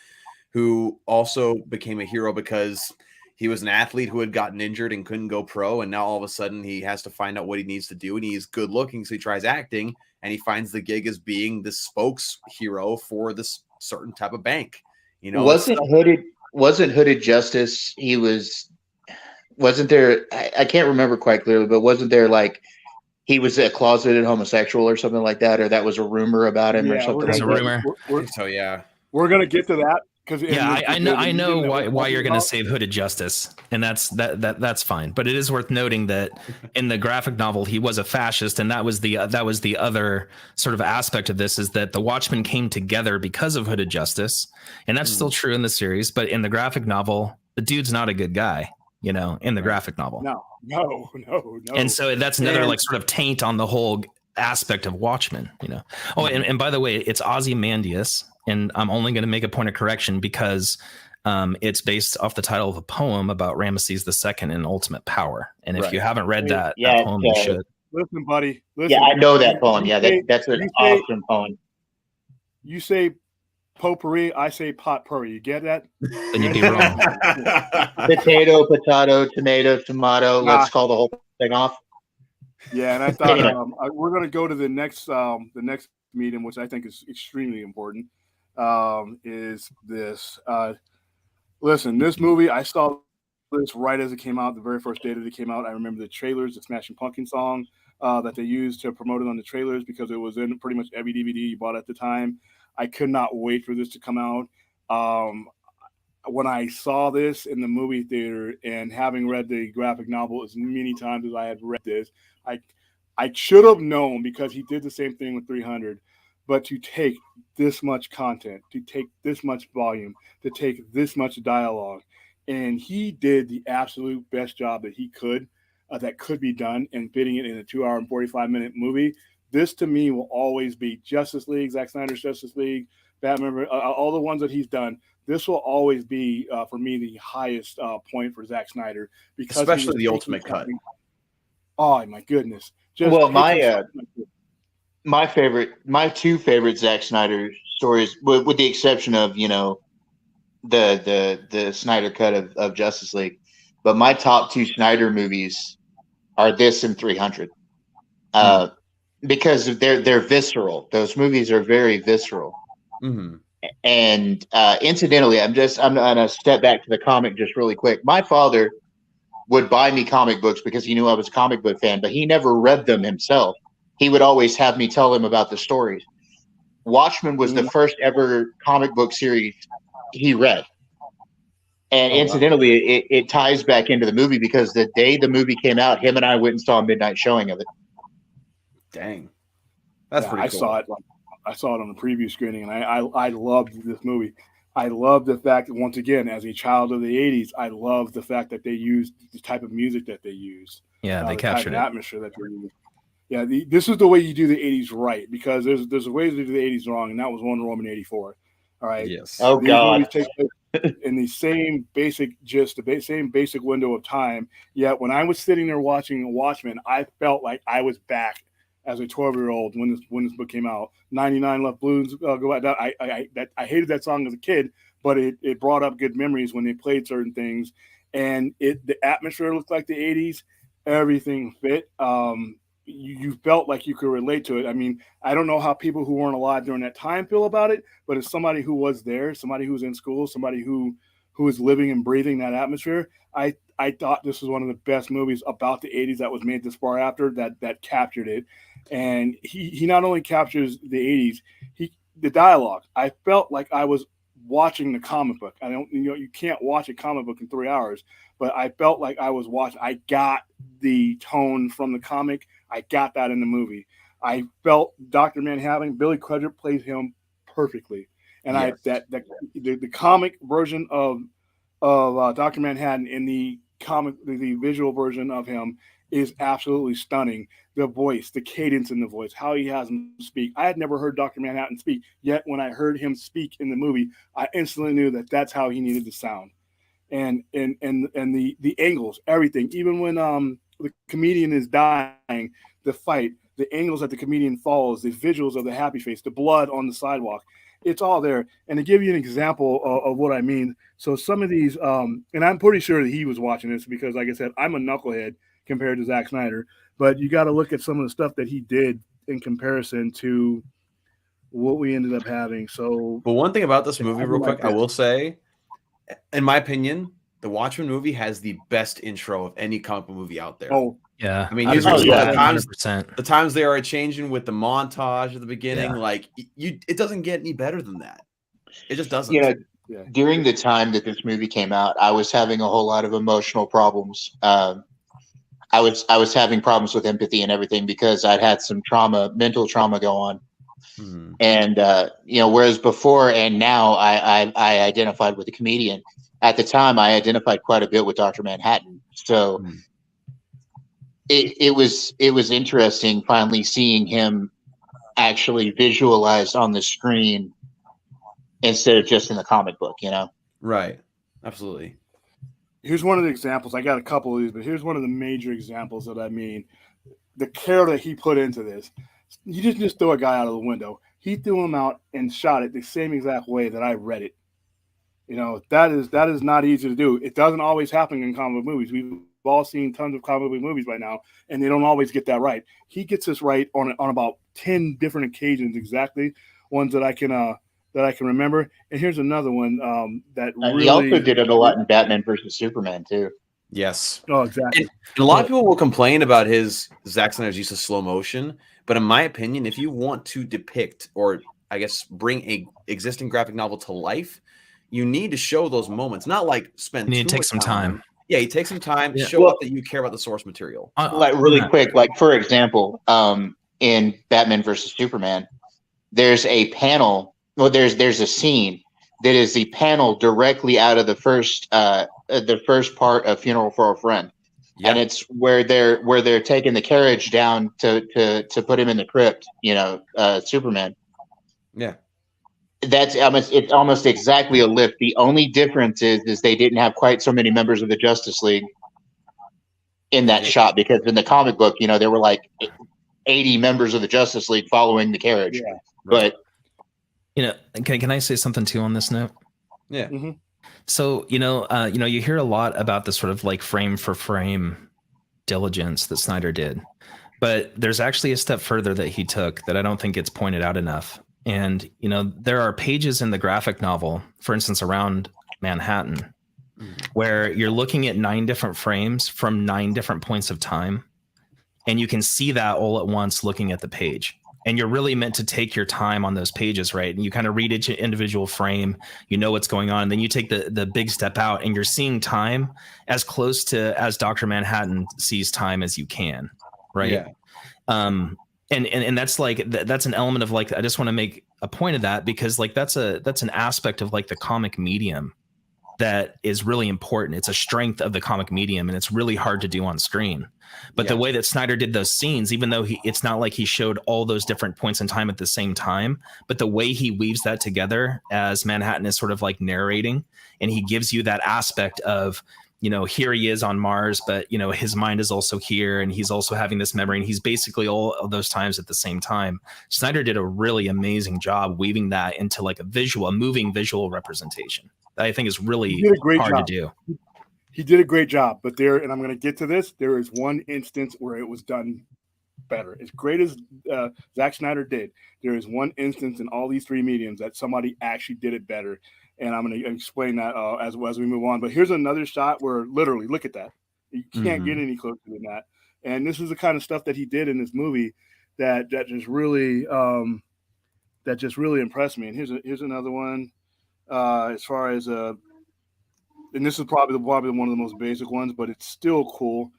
who also became a hero because he was an athlete who had gotten injured and couldn't go pro. And now all of a sudden he has to find out what he needs to do. And he's good looking. So he tries acting and he finds the gig as being the spokes hero for this certain type of bank. Wasn't Hooded Justice. Wasn't there, I can't remember quite clearly, but wasn't there he was a closeted homosexual or something like that, or that was a rumor about him or something like that? Rumor. We're going to get to that. I know why you're going to save Hooded Justice, and that's fine. But it is worth noting that in the graphic novel, he was a fascist, and that was the other sort of aspect of this, is that the Watchmen came together because of Hooded Justice, and that's still true in the series. But in the graphic novel, the dude's not a good guy, in the graphic novel. No. And so that's another sort of taint on the whole aspect of Watchmen, Oh, and by the way, it's Ozymandias. And I'm only going to make a point of correction because it's based off the title of a poem about Ramesses II and ultimate power. And if you haven't read that poem, you should. Listen, buddy. Yeah, I know that poem. That's an awesome poem. You say potpourri, I say potpourri. You get that? Then you'd be wrong. Potato, tomato. Let's call the whole thing off. Yeah, and I thought we're going to go to the next medium, which I think is extremely important. Is this listen, this movie, I saw this right as it came out, the very first day that it came out. I remember the trailers, the Smashing Pumpkin song that they used to promote it on the trailers because it was in pretty much every DVD you bought at the time. I could not wait for this to come out. When I saw this in the movie theater and having read the graphic novel as many times as I had read this, I should have known because he did the same thing with 300. But to take this much content, to take this much volume, to take this much dialogue, and he did the absolute best job that he could, that could be done, and fitting it in a 2 hour and 45-minute movie. This to me will always be Justice League, Zack Snyder's Justice League, Batman, all the ones that he's done. This will always be for me the highest point for Zack Snyder because especially the Ultimate Cut. Oh my goodness! Well, my two favorite Zack Snyder stories, with the exception of the Snyder cut of Justice League, but my top two Snyder movies are this and 300, because they're visceral. Those movies are very visceral. Mm-hmm. And incidentally, I'm gonna step back to the comic just really quick. My father would buy me comic books because he knew I was a comic book fan, but he never read them himself. He would always have me tell him about the stories. Watchmen was the first ever comic book series he read. And incidentally, it ties back into the movie because the day the movie came out, him and I went and saw a midnight showing of it. Dang. That's pretty cool. I saw it on the preview screening, and I loved this movie. I love the fact that, once again, as a child of the 80s, I love the fact that they used the type of music that they used. Yeah, they captured the atmosphere that they used. Yeah, this is the way you do the 80s right, because there's a way to do the 80s wrong, and that was Wonder Woman 84. All right. Yes. Oh, These God. movies take place in the same basic same basic window of time. Yet when I was sitting there watching Watchmen, I felt like I was back as a 12-year-old when this book came out. 99 Left Blues go out. I hated that song as a kid, but it brought up good memories when they played certain things, and the atmosphere looked like the 80s. Everything fit. You felt like you could relate to it. I mean, I don't know how people who weren't alive during that time feel about it, but as somebody who was there, somebody who was in school, somebody who was living and breathing that atmosphere, I thought this was one of the best movies about the 80s that was made this far after that captured it. And he not only captures the 80s, the dialogue. I felt like I was watching the comic book. You can't watch a comic book in 3 hours, but I felt like I was watching. I got the tone from the comic. I got that in the movie. I felt Dr. Manhattan, Billy Crudup played him perfectly. And yes. The comic version of Dr. Manhattan in the visual version of him is absolutely stunning. The voice, the cadence in the voice, how he has him speak. I had never heard Dr. Manhattan speak, yet when I heard him speak in the movie, I instantly knew that that's how he needed to sound. And the angles, everything, even when the comedian is dying, the fight, the angles that the comedian falls, the visuals of the happy face, the blood on the sidewalk, it's all there. And to give you an example of what I mean, so some of these, and I'm pretty sure that he was watching this because, like I said, I'm a knucklehead compared to Zack Snyder, but you got to look at some of the stuff that he did in comparison to what we ended up having. So, but one thing about this movie, real quick, I will say, in my opinion, the Watchmen movie has the best intro of any comic book movie out there. Oh, yeah. I mean, the times they are changing with the montage at the beginning, like it doesn't get any better than that. It just doesn't. Yeah. During the time that this movie came out, I was having a whole lot of emotional problems. I was having problems with empathy and everything because I'd had some mental trauma go on. Mm-hmm. And whereas before and now I identified with the comedian. At the time, I identified quite a bit with Dr. Manhattan. So it was interesting finally seeing him actually visualized on the screen instead of just in the comic book, Right. Absolutely. Here's one of the examples. I got a couple of these, but here's one of the major examples that I mean. The care that he put into this. You didn't just throw a guy out of the window. He threw him out and shot it the same exact way that I read it. That is not easy to do. It doesn't always happen in comic book movies. We've all seen tons of comic book movies by now, and they don't always get that right. He gets this right on about 10 different occasions, exactly ones that I can remember. And here's another one that really. He also did it a lot in Batman versus Superman too. Yes. Oh, exactly. And a lot of people will complain about his Zack Snyder's use of slow motion, but in my opinion, if you want to depict or I guess bring a existing graphic novel to life, you need to show those moments, not like spend You need too to take much some time. Yeah, you take some time, Yeah. show up that you care about the source material. Like really quick, like for example, in Batman versus Superman, there's a panel. Well, there's a scene that is the panel directly out of the first part of Funeral for a Friend, and it's where they're taking the carriage down to put him in the crypt. You know, Superman. Yeah. That's it's almost exactly a lift. The only difference is they didn't have quite so many members of the Justice League in that shot, because in the comic book, you know, there were like 80 members of the Justice League following the carriage. Yeah. But you know, can I say something too on this note? Yeah. Mm-hmm. So, you hear a lot about the sort of like frame for frame diligence that Snyder did, but there's actually a step further that he took that I don't think gets pointed out enough. And, there are pages in the graphic novel, for instance, around Manhattan, where you're looking at 9 different frames from 9 different points of time. And you can see that all at once looking at the page. And you're really meant to take your time on those pages, right? And you kind of read each individual frame, you know what's going on. And then you take the big step out and you're seeing time as close to as Dr. Manhattan sees time as you can, right? Yeah. And that's like that's an element of like I just want to make a point of that, because like that's an aspect of like the comic medium that is really important. It's a strength of the comic medium, and it's really hard to do on screen. But the way that Snyder did those scenes, even though it's not like he showed all those different points in time at the same time, but the way he weaves that together as Manhattan is sort of like narrating, and he gives you that aspect of, here he is on Mars, but his mind is also here, and he's also having this memory, and he's basically all of those times at the same time. Snyder did a really amazing job weaving that into like a moving visual representation that I think is really hard to do. He did a great job, but and I'm going to get to this, there is one instance where it was done better. As great as Zack Snyder did, there is one instance in all these 3 mediums that somebody actually did it better. And I'm going to explain that as we move on. But here's another shot where literally, look at that. You can't get any closer than that. And this is the kind of stuff that he did in this movie that just really impressed me. And here's another one as far as and this is probably one of the most basic ones, but it's still cool.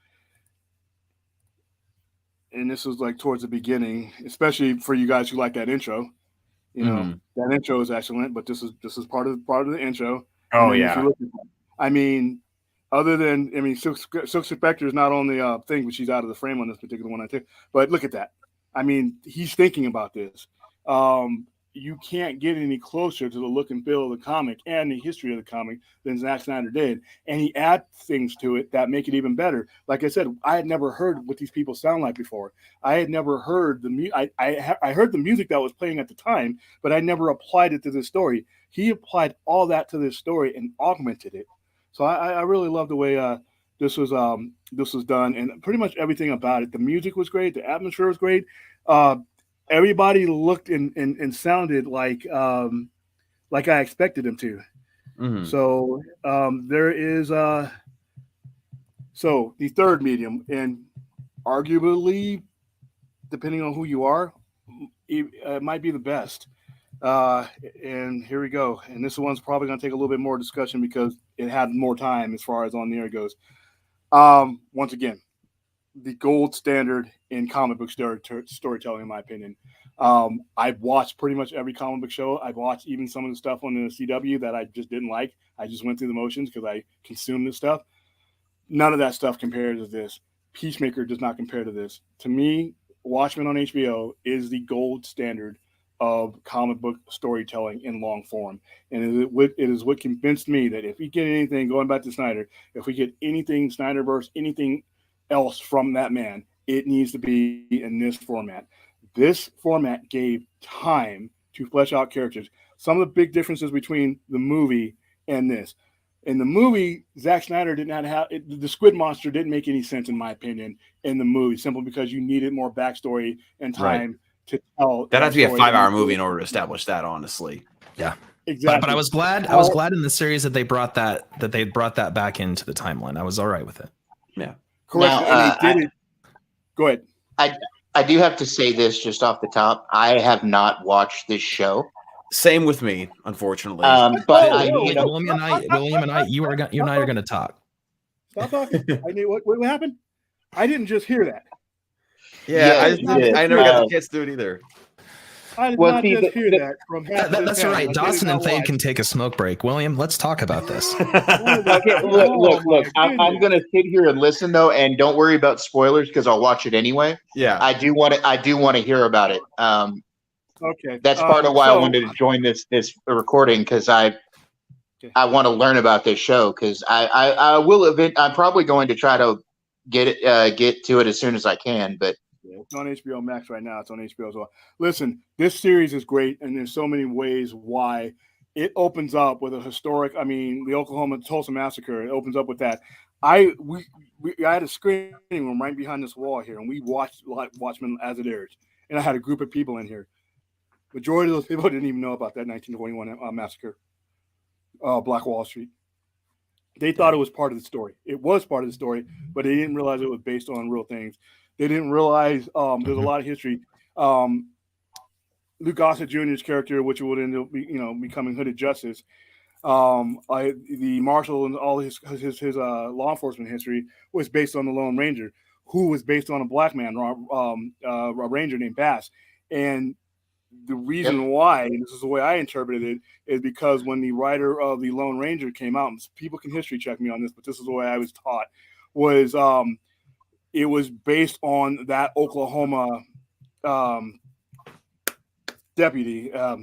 And this was like towards the beginning, especially for you guys who like that intro. That intro is excellent, but this is part of the intro. Oh yeah. Other than Silk Spectre is not on the thing, but she's out of the frame on this particular one, I think. But look at that. I mean, he's thinking about this. You can't get any closer to the look and feel of the comic and the history of the comic than Zack Snyder did. And he adds things to it that make it even better. Like I said, I had never heard what these people sound like before. I had never heard I heard the music that was playing at the time, but I never applied it to this story. He applied all that to this story and augmented it. So I really love the way this was done, and pretty much everything about it. The music was great. The atmosphere was great. Everybody looked and sounded like I expected them to. Mm-hmm. So there is the third medium, and arguably, depending on who you are, it might be the best. And here we go. And this one's probably going to take a little bit more discussion because it had more time as far as on the air goes. Once again, the gold standard in comic book storytelling, in my opinion. I've watched pretty much every comic book show. I've watched even some of the stuff on the CW that I just didn't like. I just went through the motions because I consumed this stuff. None of that stuff compares to this. Peacemaker does not compare to this. To me, Watchmen on HBO is the gold standard of comic book storytelling in long form. And it is what convinced me that if we get anything, going back to Snyder, if we get anything Snyderverse, anything else from that man, it needs to be in this format. This format gave time to flesh out characters. Some of the big differences between the movie and this. In the movie, Zack Snyder did not have the Squid Monster didn't make any sense, in my opinion, in the movie, simply because you needed more backstory and time to tell. That'd have to be a 5-hour movie in order to establish that, honestly. Yeah. Exactly. But I was glad. I was glad in the series that they brought that back into the timeline. I was all right with it. Yeah. Correct. Now, And they did it. Go ahead. I do have to say this just off the top. I have not watched this show. Same with me, unfortunately. But William and I, you and I are going to talk. Stop talking. What happened? I didn't just hear that. Yeah, I never got the chance to do it either. I did not just hear that from That's right. Dawson and Thade can take a smoke break. William, let's talk about this. Okay, look. I'm going to sit here and listen though, and don't worry about spoilers because I'll watch it anyway. Yeah, I do want to hear about it. Okay, that's part of why I wanted to join this recording because I want to learn about this show because I'm probably going to try to get to it as soon as I can, but. It's on HBO Max right now. It's on HBO as well. Listen, this series is great, and there's so many ways why it opens up with a historic. I mean, the Oklahoma Tulsa massacre. It opens up with that. I had a screening room right behind this wall here, and we watched Watchmen as it airs. And I had a group of people in here. Majority of those people didn't even know about that 1921 massacre, Black Wall Street. They thought it was part of the story. It was part of the story, but they didn't realize it was based on real things. They didn't realize there's a lot of history. Luke Gossett Jr.'s character, which would end up becoming Hooded Justice, the marshal and all his law enforcement history was based on the Lone Ranger, who was based on a black man, a ranger named Bass. And the reason why, and this is the way I interpreted it, is because when the writer of the Lone Ranger came out, and people can history check me on this, but this is the way I was taught, was it was based on that Oklahoma deputy. I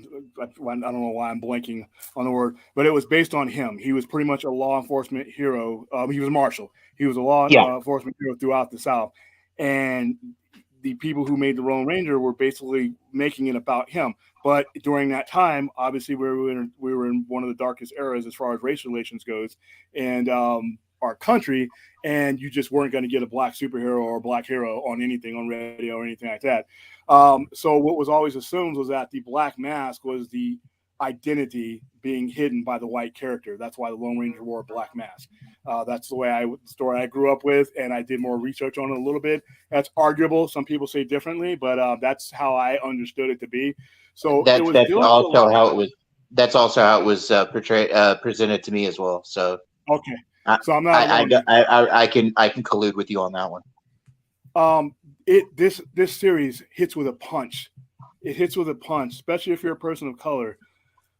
don't know why I'm blanking on the word, but it was based on him. He was pretty much a law enforcement hero. He was a marshal. He was a law enforcement hero throughout the South. And the people who made the Lone Ranger were basically making it about him. But during that time, obviously, we were in one of the darkest eras as far as race relations goes. And our country, and you just weren't going to get a black superhero or a black hero on anything on radio or anything like that. So what was always assumed was that the black mask was the identity being hidden by the white character. That's why the Lone Ranger wore a black mask. That's the story I grew up with, and I did more research on it a little bit. That's arguable. Some people say differently, but that's how I understood it to be. So that's also how it was. That's also how it was presented to me as well. So okay. So I'm not. I can collude with you on that one. This series hits with a punch. It hits with a punch, especially if you're a person of color.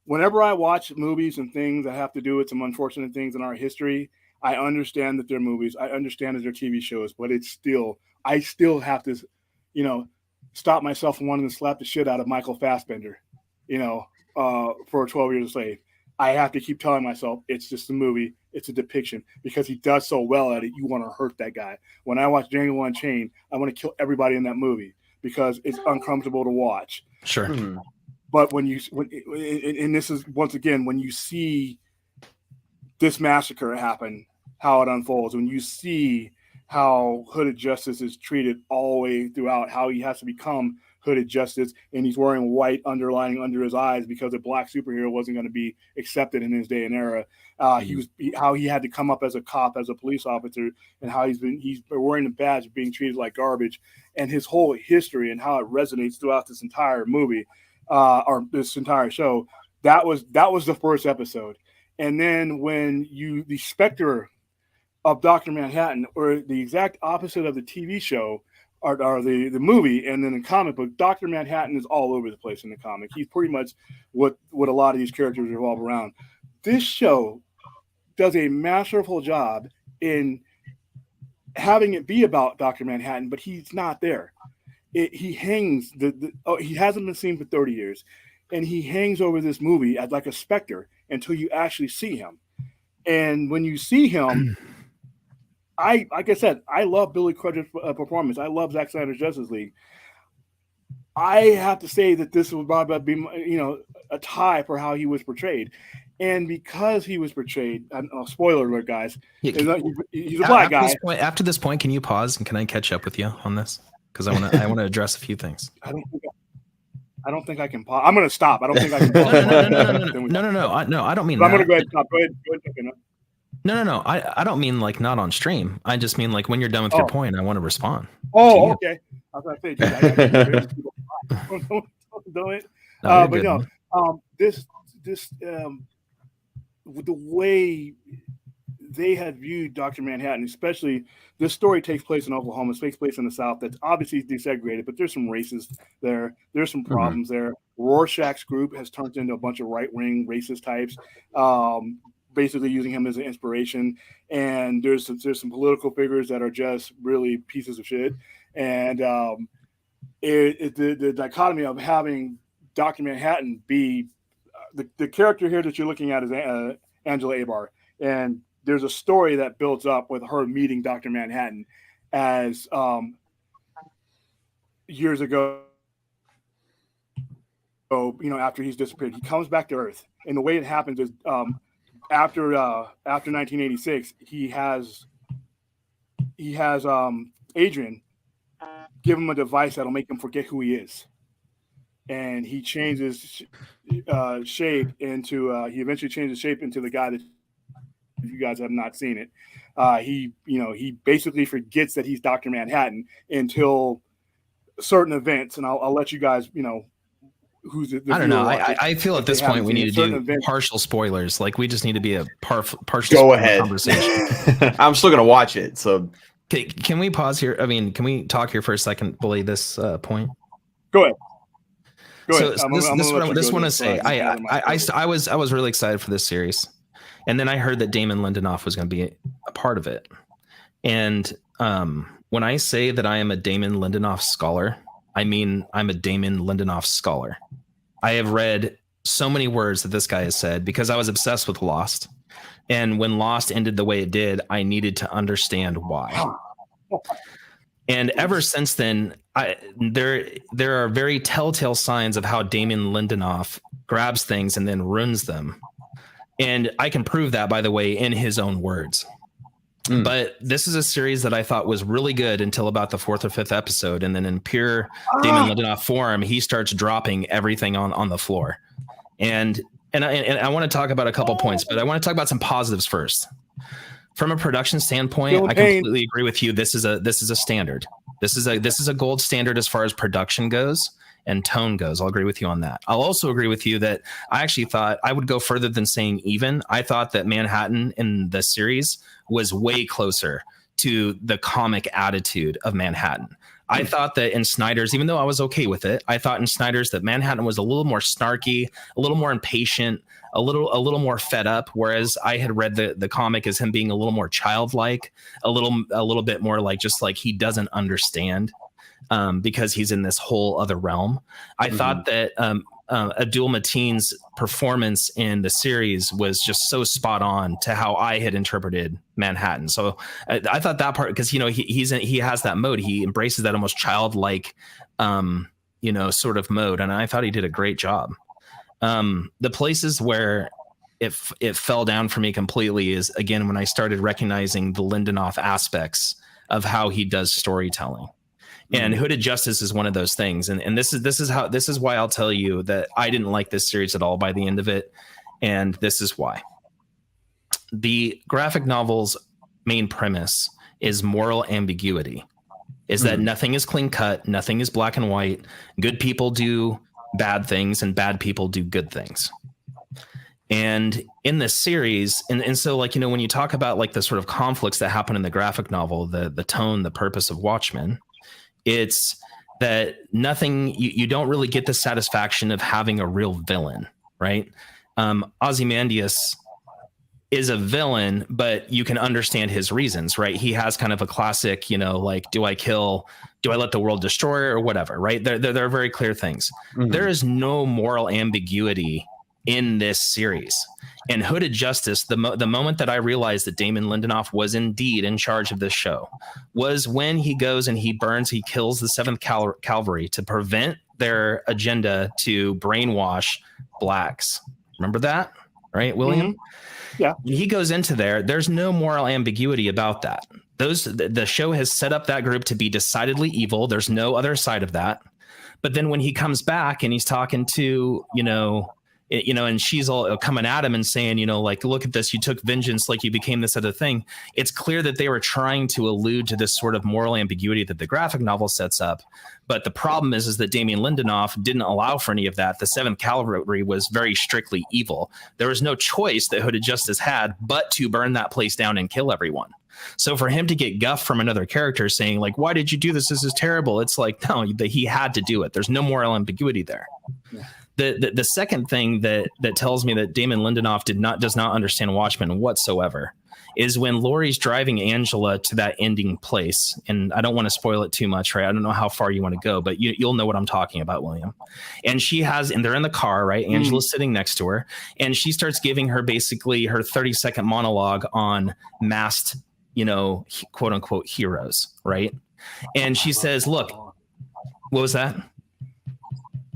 Whenever I watch movies and things that have to do with some unfortunate things in our history, I understand that they're movies. I understand that they're TV shows, but I still have to, stop myself from wanting to slap the shit out of Michael Fassbender, for 12 Years a Slave. I have to keep telling myself it's just a movie. It's a depiction because he does so well at it. You want to hurt that guy. When I watch Django Unchained, I want to kill everybody in that movie because it's uncomfortable to watch. Sure. Mm-hmm. But and this is once again, when you see this massacre happen, how it unfolds, when you see how Hooded Justice is treated all the way throughout, how he has to become Hooded Justice, and he's wearing white underlining under his eyes because a black superhero wasn't going to be accepted in his day and era. How he had to come up as a cop, as a police officer, and how he's been wearing the badge, being treated like garbage, and his whole history and how it resonates throughout this entire movie, or this entire show. That was the first episode, and then when the specter of Dr. Manhattan, or the exact opposite of the TV show, or the movie, and then the comic book, Dr. Manhattan is all over the place in the comic. He's pretty much what a lot of these characters revolve around. This show does a masterful job in having it be about Dr. Manhattan, but he's not there. He hangs he hasn't been seen for 30 years, and he hangs over this movie as like a specter until you actually see him. And when you see him, like I said, I love Billy Crutcher's performance. I love Zack Snyder's Justice League. I have to say that this would probably be, a tie for how he was portrayed. And because he was portrayed, spoiler alert, guys, he's a black guy. After this point, can you pause and can I catch up with you on this? Because I want to address a few things. I don't think I can pause. I'm going to stop. I don't think I can pause. No, I don't mean that. I'm going that. to go ahead and stop. Go ahead. No. I don't mean like not on stream. I just mean like when you're done with your point, I want to respond. Oh, okay. I was going to say, don't it. But no, this with the way they had viewed Dr. Manhattan, especially this story takes place in Oklahoma, it takes place in the South. That's obviously desegregated, but there's some racists there. There's some problems there. Rorschach's group has turned into a bunch of right-wing racist types, basically using him as an inspiration. And there's some political figures that are just really pieces of shit. And the dichotomy of having Dr. Manhattan be the character here that you're looking at is Angela Abar. And there's a story that builds up with her meeting Dr. Manhattan as years ago, after he's disappeared. He comes back to Earth. And the way it happens is after 1986, he has Adrian give him a device that'll make him forget who he is. And he changes shape into he eventually changes shape into the guy that, if you guys have not seen it, he basically forgets that he's Dr. Manhattan until certain events, and I'll let you guys, who's the I don't know. I feel at this point we need to do partial spoilers. Like we just need to be a partial. Go ahead. Conversation. I'm still gonna watch it. So can we pause here? I mean, can we talk here for a second, Bully? This point. Go ahead. So this one to say, I was really excited for this series. And then I heard that Damon Lindelof was going to be a part of it. And when I say that I am a Damon Lindelof scholar, I mean I'm a Damon Lindelof scholar. I have read so many words that this guy has said because I was obsessed with Lost. And when Lost ended the way it did, I needed to understand why. And ever since then, there are very telltale signs of how Damon Lindelof grabs things and then ruins them. And I can prove that, by the way, in his own words. But this is a series that I thought was really good until about the 4th or 5th episode. And then in pure Damon Lindelof form, he starts dropping everything on the floor. And I want to talk about a couple points, but I want to talk about some positives first. From a production standpoint, I completely agree with you. This is a standard. This is a gold standard as far as production goes and tone goes. I'll agree with you on that. I'll also agree with you that I actually thought I would go further than saying even. I thought that Manhattan in the series was way closer to the comic attitude of Manhattan. I thought that in Snyder's, even though I was okay with it, I thought in Snyder's that Manhattan was a little more snarky, a little more impatient, a little more fed up. Whereas I had read the comic as him being a little more childlike, a little bit more like just like he doesn't understand. Because he's in this whole other realm. I thought that Abdul Mateen's performance in the series was just so spot on to how I had interpreted Manhattan. So I thought that part, because he has that mode. He embraces that almost childlike, sort of mode, and I thought he did a great job. The places where it fell down for me completely is again when I started recognizing the Lindelof aspects of how he does storytelling. And Hooded Justice is one of those things. And this is why I'll tell you that I didn't like this series at all by the end of it. And this is why. The graphic novel's main premise is moral ambiguity, is that nothing is clean cut, nothing is black and white. Good people do bad things and bad people do good things. And in this series, and so like, when you talk about like the sort of conflicts that happen in the graphic novel, the tone, the purpose of Watchmen, it's that nothing, you don't really get the satisfaction of having a real villain, right? Ozymandias is a villain, but you can understand his reasons, right? He has kind of a classic, like, do I let the world destroy or whatever, right? There are very clear things. There is no moral ambiguity in this series. And Hooded Justice, the moment that I realized that Damon Lindelof was indeed in charge of this show was when he goes and he kills the 7th Cavalry to prevent their agenda to brainwash blacks. Remember that, right, William? Yeah. When he goes into there's no moral ambiguity about that. The show has set up that group to be decidedly evil. There's no other side of that. But then when he comes back and he's talking to, and she's all coming at him and saying, like, look at this, you took vengeance, like you became this other thing. It's clear that they were trying to allude to this sort of moral ambiguity that the graphic novel sets up. But the problem is that Damien Lindelof didn't allow for any of that. The 7th Cavalry was very strictly evil. There was no choice that Hooded Justice had but to burn that place down and kill everyone. So for him to get guff from another character saying, like, why did you do this? This is terrible. It's like, no, he had to do it. There's no moral ambiguity there. Yeah. The second thing that tells me that Damon Lindelof does not understand Watchmen whatsoever is when Laurie's driving Angela to that ending place. And I don't want to spoil it too much, right? I don't know how far you want to go, but you'll know what I'm talking about, William. And they're in the car, right? Angela's sitting next to her, and she starts giving her basically her 30-second monologue on masked, quote unquote heroes, right? And she says, look, what was that?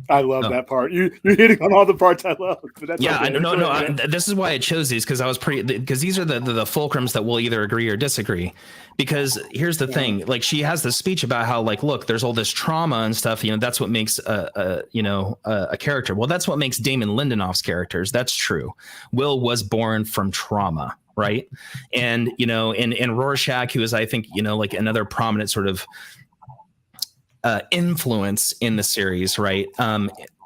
I love that part. You're hitting on all the parts I love. But that's okay. This is why I chose these, because because these are the fulcrums that we'll either agree or disagree. Because here's the thing, like, she has this speech about how, like, look, there's all this trauma and stuff. That's what makes a character. Well, that's what makes Damon Lindelof's characters. That's true. Will was born from trauma, right? And and Rorschach, who is, I think, like another prominent sort of influence in the series, right?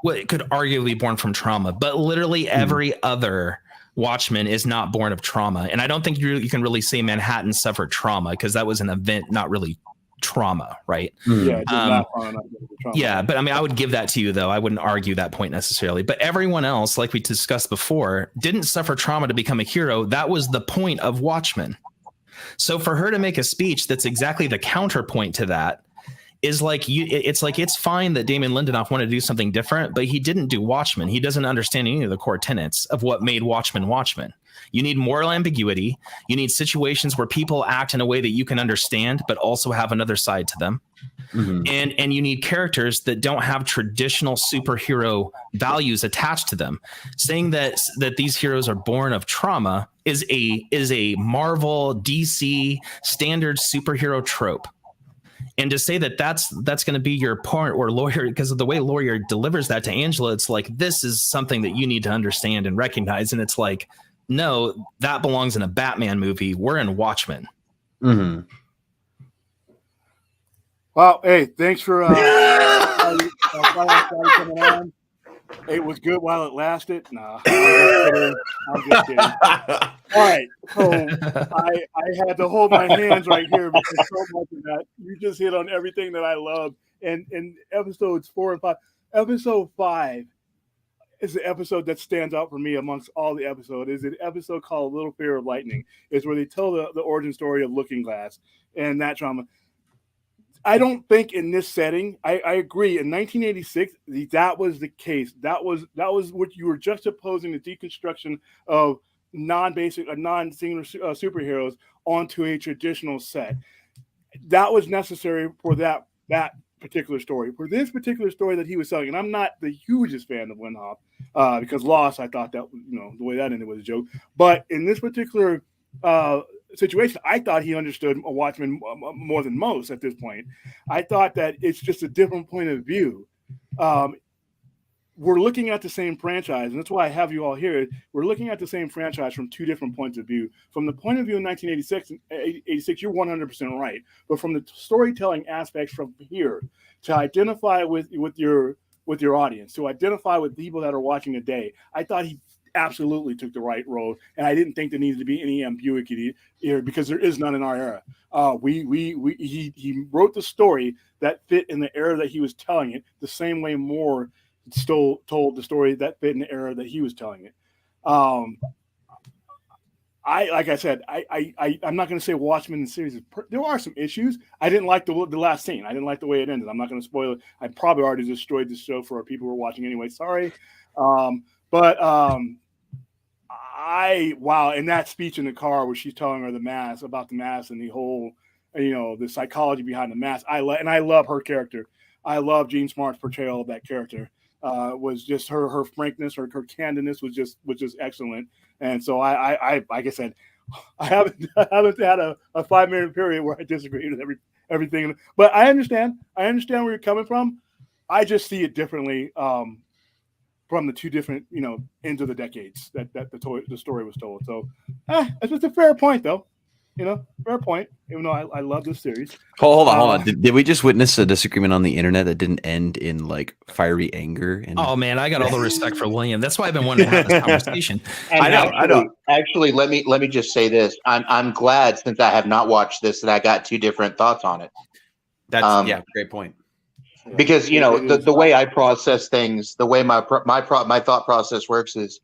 What could arguably be born from trauma, but literally every other Watchman is not born of trauma. And I don't think you can really say Manhattan suffered trauma, because that was an event, not really trauma, right? Yeah, trauma. Yeah, but I mean, I would give that to you, though. I wouldn't argue that point necessarily. But everyone else, like we discussed before, didn't suffer trauma to become a hero. That was the point of Watchmen. So for her to make a speech that's exactly the counterpoint to that is like, it's fine that Damon Lindelof wanted to do something different, but he didn't do Watchmen. He doesn't understand any of the core tenets of what made Watchmen Watchmen. You need moral ambiguity. You need situations where people act in a way that you can understand, but also have another side to them. Mm-hmm. And you need characters that don't have traditional superhero values attached to them. Saying that these heroes are born of trauma is a Marvel, DC standard superhero trope. And to say that that's going to be your part or lawyer, because of the way lawyer delivers that to Angela, it's like, this is something that you need to understand and recognize. And it's like, no, that belongs in a Batman movie. We're in Watchmen. Mm-hmm. Well, hey, thanks for coming on. It was good while it lasted. Nah, I'm just kidding. All right, so I had to hold my hands right here because so much of that, you just hit on everything that I love. And in episodes 4 and 5, episode 5 is the episode that stands out for me amongst all the episodes. Is an episode called Little Fear of Lightning. It's where they tell the origin story of Looking Glass and that trauma. I don't think in this setting, I agree. In 1986, that was the case. That was what you were juxtaposing the deconstruction of non-singular superheroes onto a traditional set. That was necessary for that particular story. For this particular story that he was telling, and I'm not the hugest fan of Lindelof because Lost, I thought that the way that ended was a joke. But in this particular situation, I thought he understood a Watchmen more than most at this point. I thought that it's just a different point of view. We're looking at the same franchise, and that's why I have you all here. We're looking at the same franchise from two different points of view. From the point of view in 1986, you're 100% right. But from the storytelling aspects from here, to identify with your audience, to identify with people that are watching today, I thought he absolutely took the right road, and I didn't think there needed to be any ambiguity here because there is none in our era. He wrote the story that fit in the era that he was telling it, the same way Moore still told the story that fit in the era that he was telling it. Like I said, I'm not going to say Watchmen series. There are some issues. I didn't like the last scene. I didn't like the way it ended. I'm not going to spoil it. I probably already destroyed the show for our people who are watching anyway. Sorry. And that speech in the car where she's telling her about the mask and the whole, the psychology behind the mask. I love her character. I love Jean Smart's portrayal of that character. Was just her frankness, her candidness was just excellent. And so I like I said, I haven't had a 5-minute period where I disagreed with everything. But I understand where you're coming from. I just see it differently from the two different, ends of the decades that the story was told. So it's just a fair point, though. Fair point. Even though I love this series. Hold on. Did we just witness a disagreement on the internet that didn't end in like fiery anger? Oh man, I got all the respect for William. That's why I've been wanting to have this conversation. I know. Actually, let me just say this. I'm glad, since I have not watched this, that I got two different thoughts on it. That's great point. Because the way I process things, the way my thought process works is,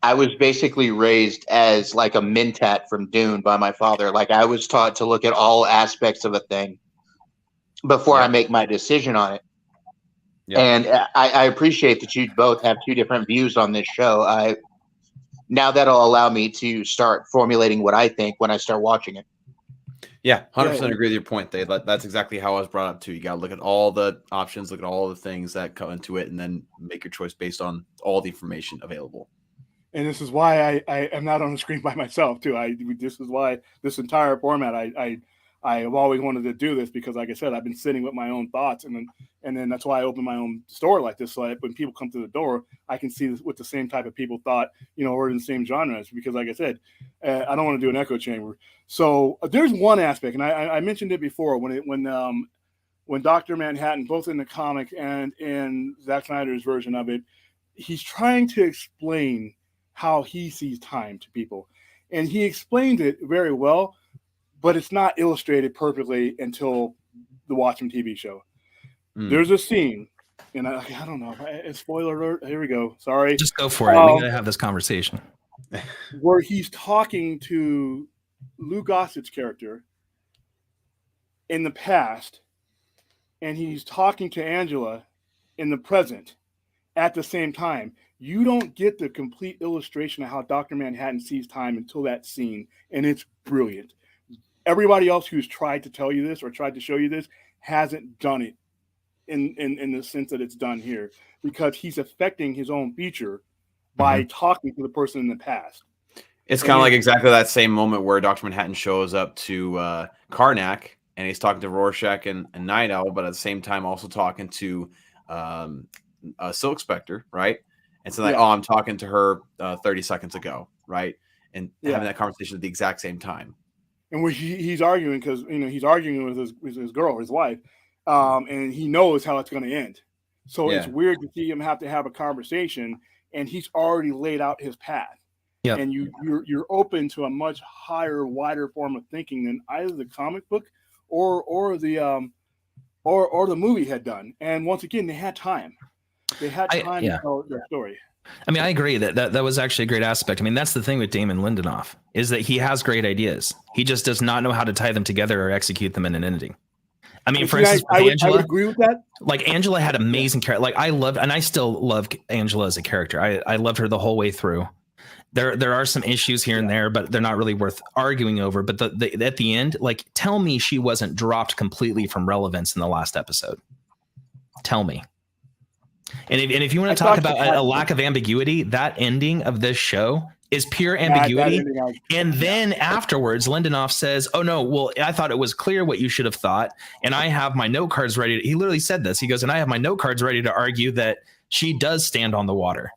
I was basically raised as like a mentat from Dune by my father. Like, I was taught to look at all aspects of a thing before I make my decision on it. Yeah. And I appreciate that you both have two different views on this show. Now that'll allow me to start formulating what I think when I start watching it. Yeah, 100% agree with your point, Dave. That's exactly how I was brought up too. You got to look at all the options, look at all the things that come into it, and then make your choice based on all the information available. And this is why I am not on the screen by myself too. This is why this entire format I have always wanted to do this, because, like I said, I've been sitting with my own thoughts, and then that's why I open my own store like this, so that when people come to the door, I can see what the same type of people thought, or in the same genres. Because, like I said, I don't want to do an echo chamber. So there's one aspect, and I mentioned it before when Dr. Manhattan, both in the comic and in Zack Snyder's version of it, he's trying to explain how he sees time to people, and he explained it very well, but it's not illustrated perfectly until the Watchmen TV show. There's a scene, and I don't know. Spoiler alert. Here we go. Sorry. Just go for it. We gotta have this conversation. Where he's talking to Lou Gossett's character in the past, and he's talking to Angela in the present at the same time. You don't get the complete illustration of how Dr. Manhattan sees time until that scene, and it's brilliant. Everybody else who's tried to tell you this or tried to show you this hasn't done it in the sense that it's done here, because he's affecting his own future by talking to the person in the past. It's kind of like exactly that same moment where Dr. Manhattan shows up to Karnak, and he's talking to Rorschach and Night Owl, but at the same time also talking to Silk Spectre, right? And so I'm talking to her 30 seconds ago, right? And having that conversation at the exact same time. And where he's arguing, because he's arguing with his girl, his wife, and he knows how it's going to end. So it's weird to see him have to have a conversation, and he's already laid out his path. Yeah. And you're open to a much higher, wider form of thinking than either the comic book or the movie had done. And once again, they had time. They had time to tell their story. I mean, I agree that was actually a great aspect. I mean, that's the thing with Damon Lindelof, is that he has great ideas. He just does not know how to tie them together or execute them in an ending. I mean, for instance, I would agree with that. Like, Angela had amazing character. Like, I loved, and I still love Angela as a character. I loved her the whole way through. There are some issues here and there, but they're not really worth arguing over. But at the end, like, tell me she wasn't dropped completely from relevance in the last episode. Tell me. And if you want to talk about a lack of ambiguity, that ending of this show is pure ambiguity. And then afterwards, Lindelof says, "Oh no, well, I thought it was clear what you should have thought, and I have my note cards ready." He literally said this. He goes, "And I have my note cards ready to argue that she does stand on the water."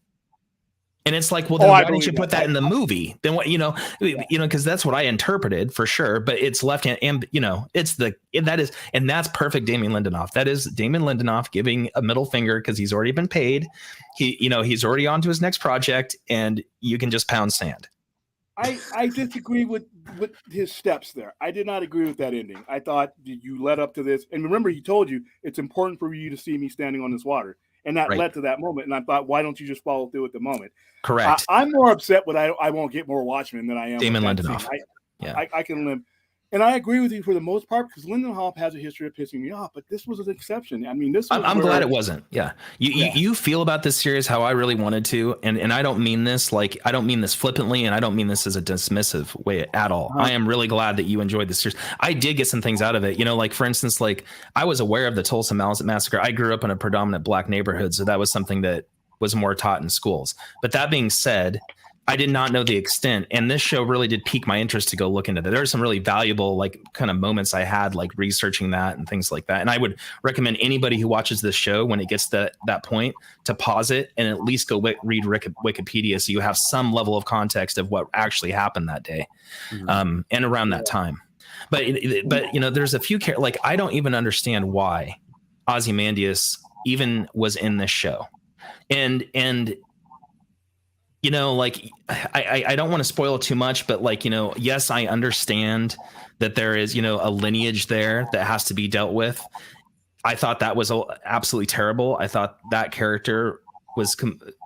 And it's like, well, then why didn't you put that in the movie? Then what, because that's what I interpreted for sure. But it's left hand, and that's perfect Damon Lindelof. That is Damon Lindelof giving a middle finger because he's already been paid. He's already on to his next project, and you can just pound sand. I disagree with his steps there. I did not agree with that ending. I thought you led up to this, and remember, he told you it's important for you to see me standing on this water. And that led to that moment. And I thought, why don't you just follow through with the moment? Correct. I'm more upset when I won't get more Watchmen than I am Damon Lindelof. I can live. And I agree with you for the most part, because Lindelof has a history of pissing me off, but this was an exception. I mean, I'm glad it wasn't. Yeah. You feel about this series how I really wanted to. And I don't mean this I don't mean this flippantly, and I don't mean this as a dismissive way at all. I am really glad that you enjoyed this series. I did get some things out of it. Like, for instance, like, I was aware of the Tulsa Massacre. I grew up in a predominant Black neighborhood, so that was something that was more taught in schools. But that being said, I did not know the extent, and this show really did pique my interest to go look into that. There are some really valuable, like, kind of moments I had, like researching that and things like that. And I would recommend anybody who watches this show, when it gets to that point, to pause it and at least go read Wikipedia, so you have some level of context of what actually happened that day, and around that time. But you know, there's a few like, I don't even understand why Ozymandias even was in this show, and you know, like, I don't want to spoil too much, but, like, you know, yes, I understand that there is, you know, a lineage there that has to be dealt with. I thought that was absolutely terrible. I thought that character was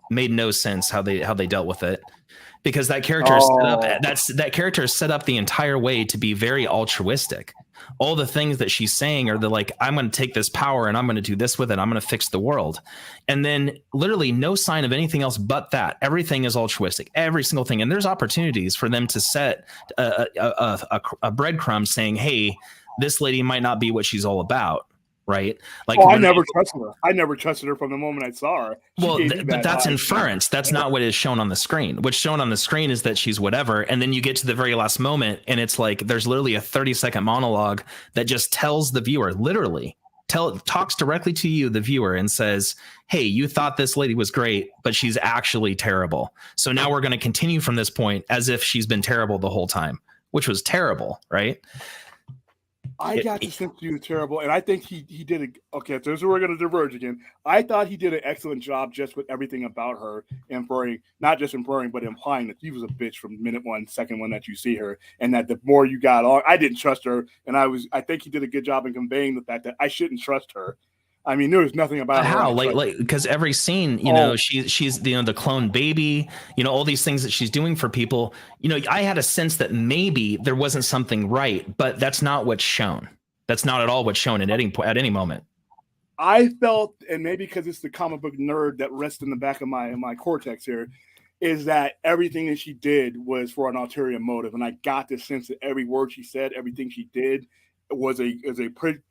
made no sense how they dealt with it, because that character that character is set up the entire way to be very altruistic. All the things that she's saying are like, I'm going to take this power and I'm going to do this with it. I'm going to fix the world. And then literally no sign of anything else but that. Everything is altruistic, every single thing. And there's opportunities for them to set a breadcrumb saying, hey, this lady might not be what she's all about. Right. Like, I never trusted her. I never trusted her from the moment I saw her. Well, but that's inference. That's not what is shown on the screen. What's shown on the screen is that she's whatever. And then you get to the very last moment, and it's like there's literally a 30-second monologue that just tells the viewer, literally talks directly to you, the viewer, and says, hey, you thought this lady was great, but she's actually terrible. So now we're going to continue from this point as if she's been terrible the whole time, which was terrible. Right. I got the sense he was terrible, and I think he did it. Okay, so this is where we're going to diverge again. I thought he did an excellent job just with everything about her, inferring, not just inferring, but implying that she was a bitch from minute one, second one that you see her, and that the more you got on, I didn't trust her, and I think he did a good job in conveying the fact that I shouldn't trust her. I mean, there was nothing about her. How, like, because every scene, you know, she's you know, the clone baby, you know, all these things that she's doing for people. You know, I had a sense that maybe there wasn't something right, but that's not what's shown. That's not at all what's shown at any moment. I felt, and maybe because it's the comic book nerd that rests in the back of my cortex here, is that everything that she did was for an ulterior motive, and I got the sense that every word she said, everything she did, was a quid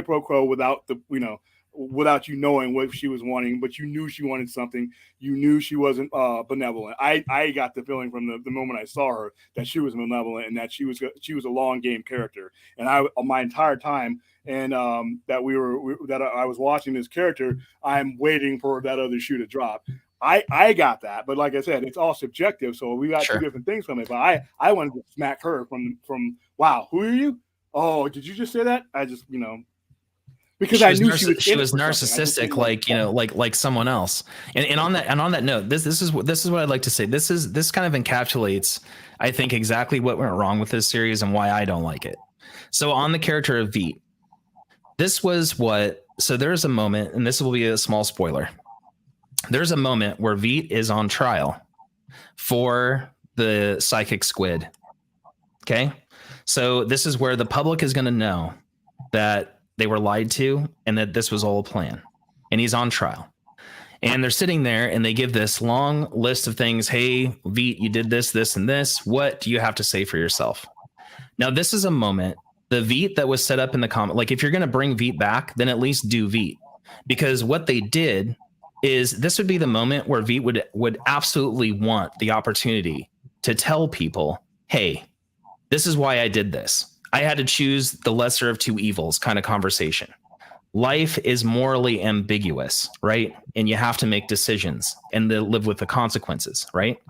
pro quo without the, you know, without you knowing what she was wanting, but you knew she wanted something. You knew she wasn't benevolent. I got the feeling from the moment I saw her that she was benevolent and that she was a long game character. And I, my entire time, and that I was watching this character, I'm waiting for that other shoe to drop. I got that, but like I said, it's all subjective. So we got two different things from it. But I wanted to smack her from wow, who are you? Oh, did you just say that? I just, you know. Because I knew she was narcissistic, like, you know, like someone else. And on that note, this is what I'd like to say. This kind of encapsulates, I think, exactly what went wrong with this series and why I don't like it. So on the character of Veet, so there's a moment, and this will be a small spoiler. There's a moment where Veet is on trial for the psychic squid. Okay. So this is where the public is going to know that they were lied to and that this was all a plan, and he's on trial, and they're sitting there and they give this long list of things. Hey, Veet, you did this, this, and this. What do you have to say for yourself? Now, this is a moment, the Veet that was set up in the comic. Like, if you're going to bring Veet back, then at least do Veet, because what they did is this would be the moment where Veet would absolutely want the opportunity to tell people, hey, this is why I did this. I had to choose the lesser of two evils kind of conversation. Life is morally ambiguous, right? And you have to make decisions and live with the consequences, right?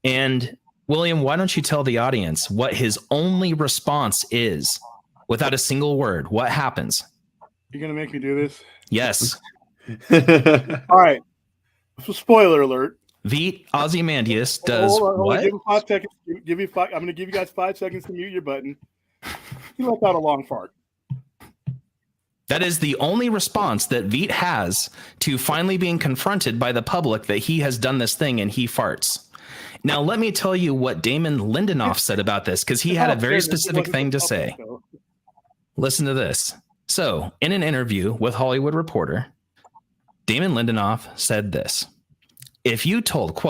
And William, why don't you tell the audience what his only response is without a single word? What happens? You're going to make me do this? Yes. All right. So, spoiler alert. Veet Ozymandias does what? Give him 5 seconds. I'm going to give you guys 5 seconds to mute your button. He left out a long fart. That is the only response that Veet has to finally being confronted by the public that he has done this thing and he farts. Now, let me tell you what Damon Lindelof said about this, because he had a very specific thing to say. Listen to this. So, in an interview with Hollywood Reporter, Damon Lindelof said this. If you told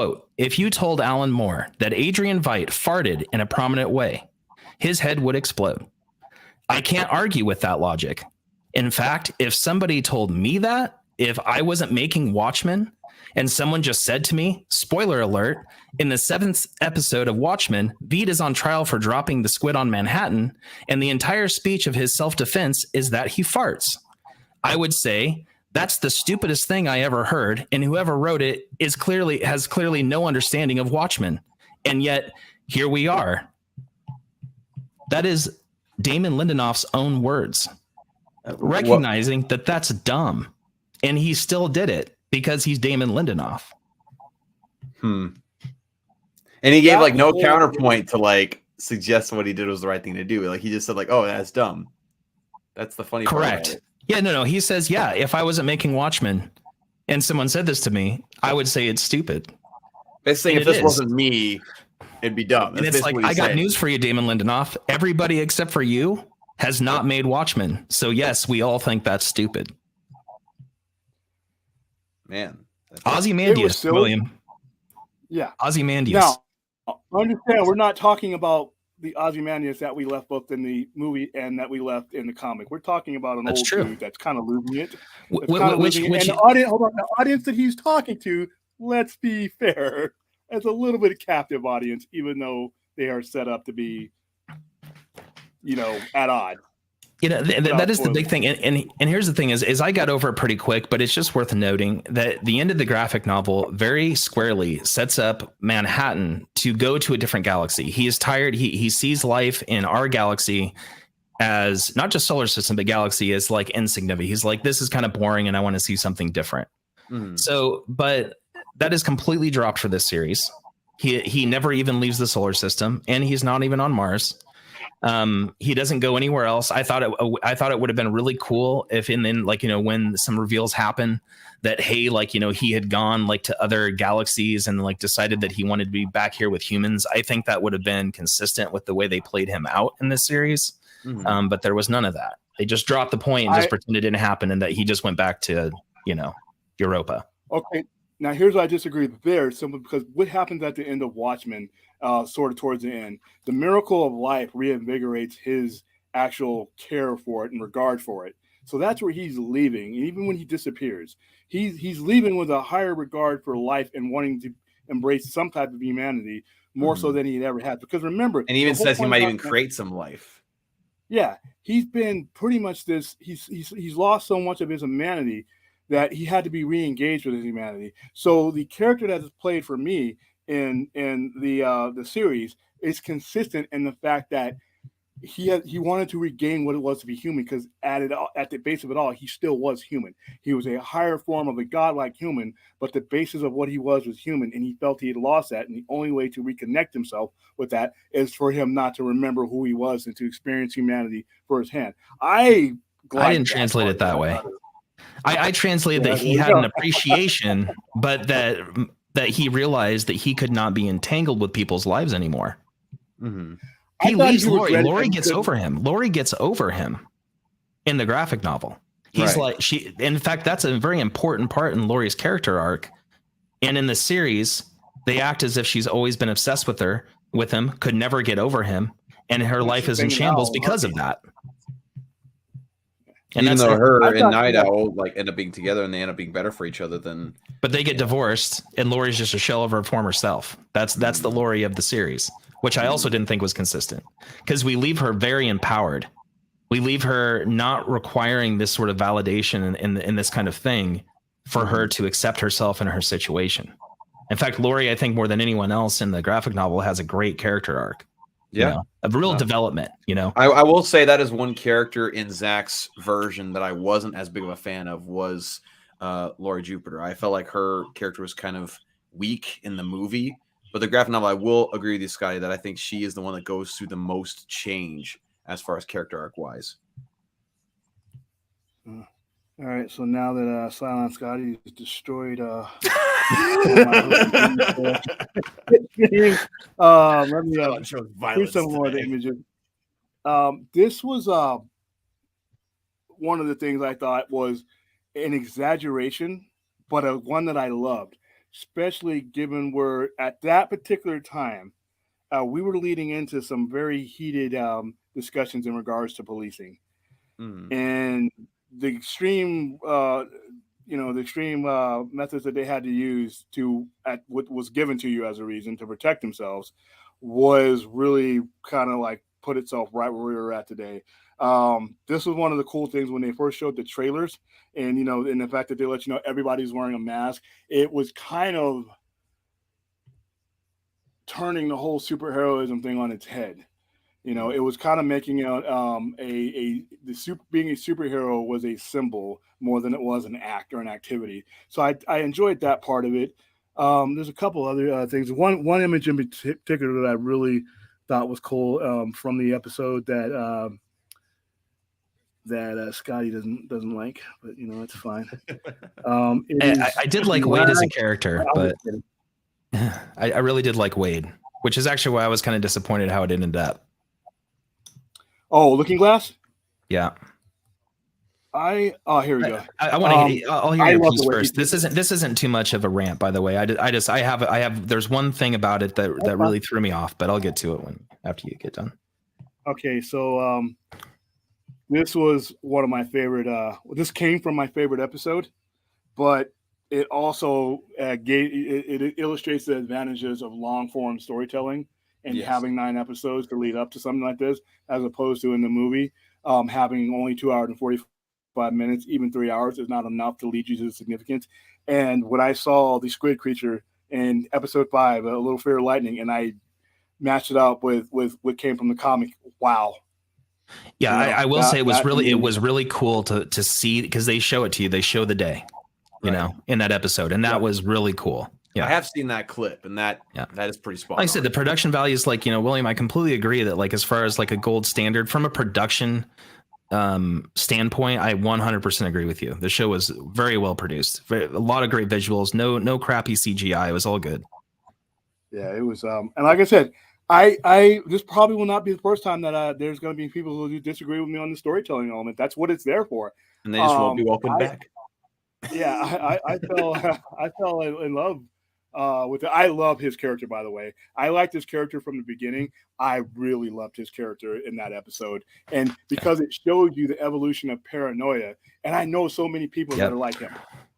Alan Moore that Adrian Veidt farted in a prominent way, his head would explode. I can't argue with that logic. In fact, if somebody told me that, if I wasn't making Watchmen, And someone just said to me, spoiler alert, in the 7th episode of Watchmen, Veed is on trial for dropping the squid on Manhattan, and the entire speech of his self-defense is that he farts. I would say that's the stupidest thing I ever heard, and whoever wrote it has clearly no understanding of Watchmen. And yet, here we are. That is Damon Lindelof's own words, recognizing that that's dumb. And he still did it because he's Damon Lindelof. And he gave like no counterpoint to like suggest what he did was the right thing to do. Like he just said like, oh, that's dumb. That's the funny part. Correct. Yeah, no. He says, yeah, if I wasn't making Watchmen and someone said this to me, I would say it's stupid. It's saying if this wasn't me, it'd be dumb. And it's like, I got news for you, Damon Lindelof. Everybody except for you has not made Watchmen. So yes, we all think that's stupid. Man. Ozymandias, William. Yeah. Ozymandias. Now, understand, we're not talking about the Ozymandias that we left both in the movie and that we left in the comic. We're talking about an old dude that's kind of losing it. And the audience that he's talking to, let's be fair, as a little bit of captive audience, even though they are set up to be, at odds. That is the big thing. And here's the thing is I got over it pretty quick, but it's just worth noting that the end of the graphic novel very squarely sets up Manhattan to go to a different galaxy. He is tired. He sees life in our galaxy as not just solar system, but galaxy as like insignificant. He's like, this is kind of boring and I want to see something different. So, but that is completely dropped for this series. He never even leaves the solar system and he's not even on Mars. He doesn't go anywhere else. I thought it would have been really cool if, and then when some reveals happen that, hey, he had gone to other galaxies and decided that he wanted to be back here with humans. I think that would have been consistent with the way they played him out in this series. But there was none of that. They just dropped the point and just pretended it didn't happen and that he just went back to, Europa. Okay. Now here's what I disagree with there. Simply because what happens at the end of Watchmen, sort of towards the end, the miracle of life reinvigorates his actual care for it and regard for it. So that's where he's leaving. And even when he disappears, he's leaving with a higher regard for life and wanting to embrace some type of humanity more so than he ever had. Because remember, and he even says he might even create some life. Yeah, he's been pretty much this. He's lost so much of his humanity that he had to be re-engaged with his humanity. So the character that is played for me in the series is consistent in the fact that he wanted to regain what it was to be human, because at the base of it all, he still was human. He was a higher form of a godlike human, but the basis of what he was human, and he felt he had lost that. And the only way to reconnect himself with that is for him not to remember who he was and to experience humanity firsthand. I didn't translate it that way. I translated that he had an appreciation, but that he realized that he could not be entangled with people's lives anymore. He leaves Lori. Lori gets over him. Lori gets over him in the graphic novel. He's in fact, that's a very important part in Lori's character arc. And in the series, they act as if she's always been obsessed with him, could never get over him. And her life is in shambles because of that. And even though her and Night Owl end up being together and they end up being better for each other than. But they get divorced, and Lori's just a shell of her former self. That's the Lori of the series, which I also didn't think was consistent, because we leave her very empowered. We leave her not requiring this sort of validation in this kind of thing for her to accept herself and her situation. In fact, Lori, I think more than anyone else in the graphic novel, has a great character arc. Yeah, a real development. I will say that is one character in Zach's version that I wasn't as big of a fan of was Lori Jupiter. I felt like her character was kind of weak in the movie, but the graphic novel, I will agree with you, Scotty, that I think she is the one that goes through the most change as far as character arc wise. All right, so now that Silent Scotty has destroyed let me here's some more of the images. This was one of the things I thought was an exaggeration, but one that I loved, especially given we're at that particular time, we were leading into some very heated discussions in regards to policing. And the extreme the extreme methods that they had to use to at what was given to you as a reason to protect themselves was really kind of like put itself right where we were at today. This was one of the cool things when they first showed the trailers, and and the fact that they let everybody's wearing a mask. It was kind of turning the whole superheroism thing on its head. It was kind of making it being a superhero was a symbol more than it was an act or an activity. So I enjoyed that part of it. There's a couple other things. One image in particular that I really thought was cool from the episode that Scotty doesn't like, but that's fine. I did like Wade as a character, but I really did like Wade, which is actually why I was kind of disappointed how it ended up. Oh, Looking Glass? Yeah. Here we go. I'll hear your piece first. This isn't too much of a rant, by the way. I have there's one thing about it that really threw me off, but I'll get to it after you get done. Okay, so this was one of my favorite this came from my favorite episode, but it also it illustrates the advantages of long form storytelling and having 9 episodes to lead up to something like this, as opposed to in the movie, having only 2 hours and 45 minutes, even 3 hours is not enough to lead you to the significance. And when I saw the squid creature in episode 5, A Little Fear of Lightning, and I matched it up with what came from the comic, wow. Yeah, I will say it was really cool to see, because they show it to you. They show the day, in that episode, and that was really cool. Yeah, I have seen that clip, and that is pretty spot on. Like I said, the production value is William, I completely agree that as far as a gold standard from a production standpoint, I 100% agree with you. The show was very well produced, a lot of great visuals, no crappy CGI. It was all good. Yeah, it was. And like I said, I this probably will not be the first time that there's going to be people who disagree with me on the storytelling element. That's what it's there for. And they just won't be welcome back. Yeah, I fell in love with it. I love his character, by the way. I liked his character from the beginning. I really loved his character in that episode, and because it showed you the evolution of paranoia. And I know so many people that are like him.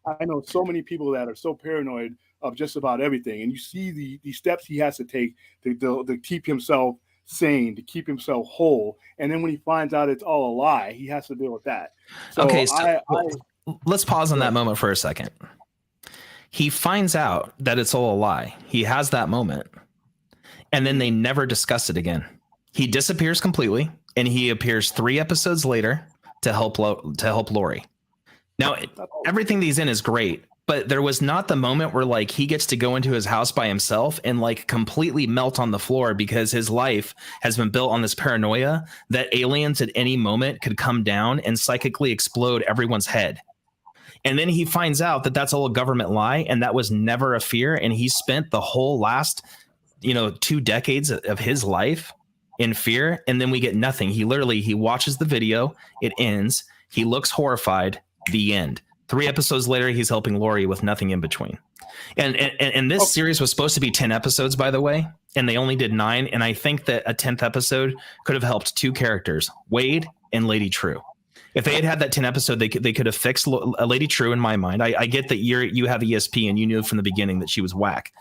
I know so many people that are so paranoid of just about everything, and you see the steps he has to take to keep himself sane, to keep himself whole. And then when he finds out it's all a lie, he has to deal with that. So okay, so let's pause on that moment for a second. He finds out that it's all a lie. He has that moment, and then they never discuss it again. He disappears completely, and he appears 3 episodes later to help Lori. Now, everything that he's in is great, but there was not the moment where he gets to go into his house by himself and completely melt on the floor, because his life has been built on this paranoia that aliens at any moment could come down and psychically explode everyone's head. And then he finds out that that's all a government lie, and that was never a fear. And he spent the whole last, 2 decades of his life in fear. And then we get nothing. He watches the video. It ends. He looks horrified. The end. 3 episodes later, he's helping Lori with nothing in between. And this series was supposed to be 10 episodes, by the way, and they only did 9. And I think that a 10th episode could have helped 2 characters, Wade and Lady True. If they had that 10 episode, they could have fixed Lady True. In my mind, I get that you have ESP and you knew from the beginning that she was whack,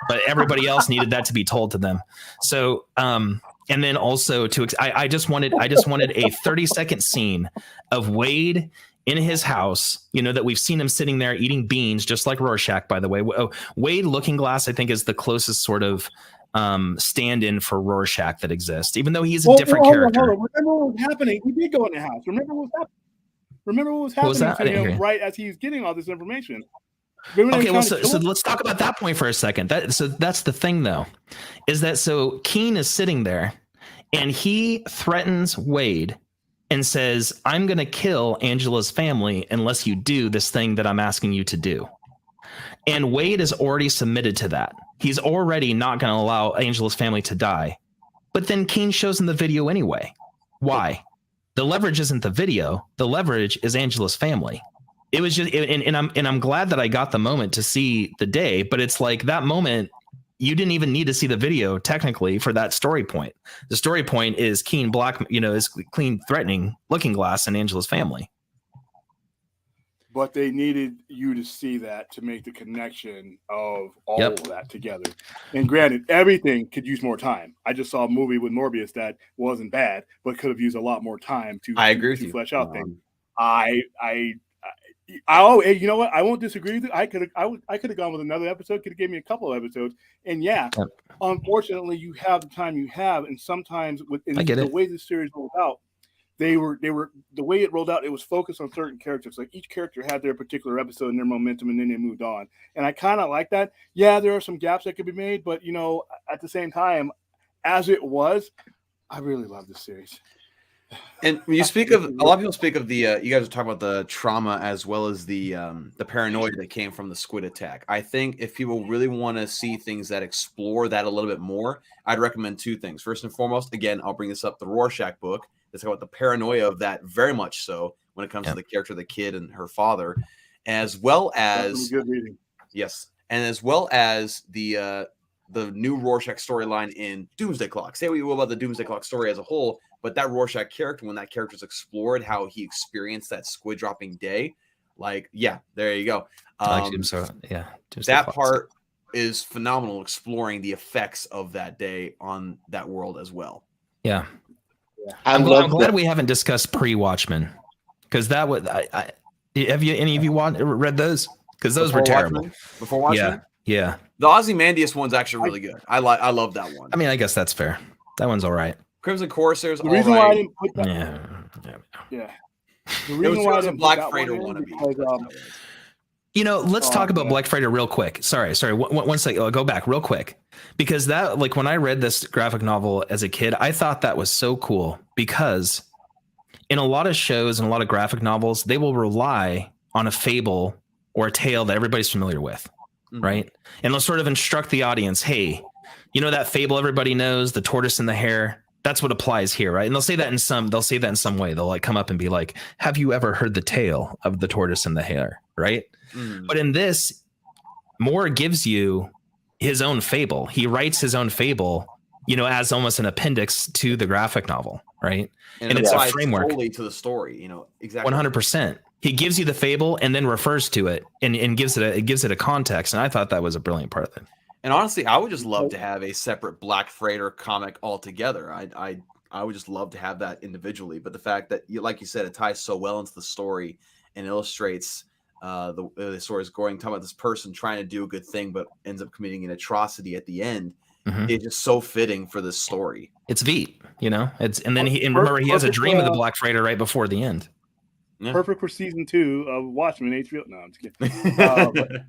but everybody else needed that to be told to them. So, and then also I just wanted a 30-second scene of Wade in his house, that we've seen him sitting there eating beans, just like Rorschach, by the way. Wade Looking Glass, I think, is the closest sort of stand-in for Rorschach that exists, even though he's a different character. Hold on. Remember what was happening? He did go in the house. Remember what was happening to him right as he's getting all this information. Okay, well, so let's talk about that point for a second. So that's the thing, though, is that so Keen is sitting there, and he threatens Wade and says, "I'm going to kill Angela's family unless you do this thing that I'm asking you to do." And Wade is already submitted to that. He's already not going to allow Angela's family to die. But then Keen shows him the video anyway. Why? The leverage isn't the video. The leverage is Angela's family. It was just, and I'm glad that I got the moment to see the day. But it's like that moment, you didn't even need to see the video technically for that story point. The story point is is Clean threatening Looking Glass and Angela's family. but they needed you to see that to make the connection of all of that together. And granted, everything could use more time. I just saw a movie with Morbius that wasn't bad, but could have used a lot more time to flesh out things. You know what? I won't disagree with you. I could have gone with another episode. Could have given me a couple of episodes. And unfortunately, you have the time you have, and sometimes the way the series rolled out, they were the way it rolled out. It was focused on certain characters. Like each character had their particular episode and their momentum, and then they moved on. And I kind of like that. Yeah, there are some gaps that could be made, but at the same time, as it was, I really love this series. And when you speak of, a lot of people speak of the, you guys are talking about the trauma as well as the paranoia that came from the squid attack. I think if people really want to see things that explore that a little bit more, I'd recommend two things. First and foremost, again, I'll bring this up, the Rorschach book. It's about the paranoia of that, very much so, when it comes to the character of the kid and her father, as well as good reading. Yes, and as well as the new Rorschach storyline in Doomsday Clock. Say what you will about the Doomsday Clock story as a whole, but that Rorschach character, when that character's explored, how he experienced that squid dropping day, there you go. That part is phenomenal, exploring the effects of that day on that world as well. Yeah. I'm glad we haven't discussed pre-Watchmen, because that would. Have any of you read those? Because those were terrible. Before Watchmen? Yeah. The Ozymandias one's actually really good. I love that one. I mean, I guess that's fair. That one's all right. Crimson Corsairs. The reason why I didn't put that. Yeah. The reason why I didn't Black Freighter wannabe. Let's talk about Black Freighter real quick. Sorry. One second. I'll go back real quick, because that, like, when I read this graphic novel as a kid, I thought that was so cool, because in a lot of shows and a lot of graphic novels, they will rely on a fable or a tale that everybody's familiar with, right? And they'll sort of instruct the audience, hey, that fable everybody knows, the tortoise and the hare, that's what applies here, right? And they'll say that in some way. They'll like come up and be like, have you ever heard the tale of the tortoise and the hare, right? But in this, Moore gives you his own fable. He writes his own fable, as almost an appendix to the graphic novel, right? And it's a framework totally to the story, exactly. 100%. He gives you the fable and then refers to it and gives it a context. And I thought that was a brilliant part of it. And honestly, I would just love to have a separate Black Freighter comic altogether. I would just love to have that individually. But the fact that, like you said, it ties so well into the story and illustrates the story is talking about this person trying to do a good thing, but ends up committing an atrocity at the end. It's just so fitting for this story. It's Veet, remember he has a dream of the Black Freighter right before the end. Yeah. Perfect for season 2 of Watchmen HBO. No, I'm just kidding.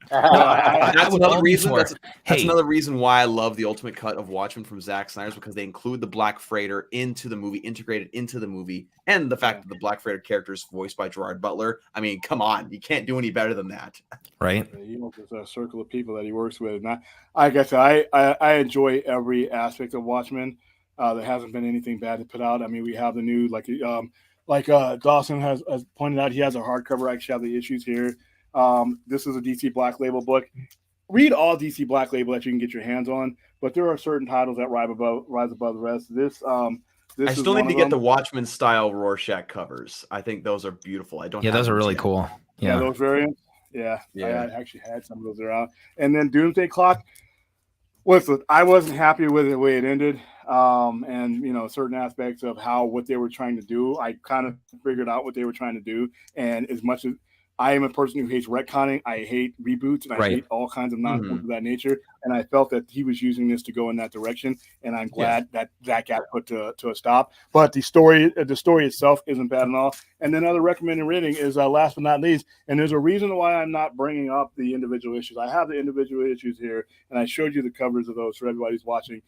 That's another reason. That's another reason why I love the Ultimate Cut of Watchmen from Zack Snyder's, because they include the Black Freighter into the movie, integrated into the movie, and the fact that the Black Freighter character is voiced by Gerard Butler. I mean, come on, you can't do any better than that, right? There's a circle of people that he works with. And I guess I enjoy every aspect of Watchmen. There hasn't been anything bad to put out. I mean, we have the new like Dawson has pointed out, he has a hardcover. I actually have the issues here. This is a DC Black Label book. Read all DC Black Label that you can get your hands on, but there are certain titles that rise above the rest. This I still need to get the Watchmen style Rorschach covers. I think those are beautiful. Those are really cool. Yeah, those variants. Yeah, I actually had some of those around. And then Doomsday Clock. Listen, I wasn't happy with the way it ended. And certain aspects of what they were trying to do, I kind of figured out what they were trying to do. And as much as I am a person who hates retconning, I hate reboots, and I hate all kinds of nonsense of that nature. And I felt that he was using this to go in that direction, and I'm glad that got put to a stop. But the story itself isn't bad at all. And then other recommended reading is last but not least, and there's a reason why I'm not bringing up the individual issues. I have the individual issues here, and I showed you the covers of those for everybody who's watching.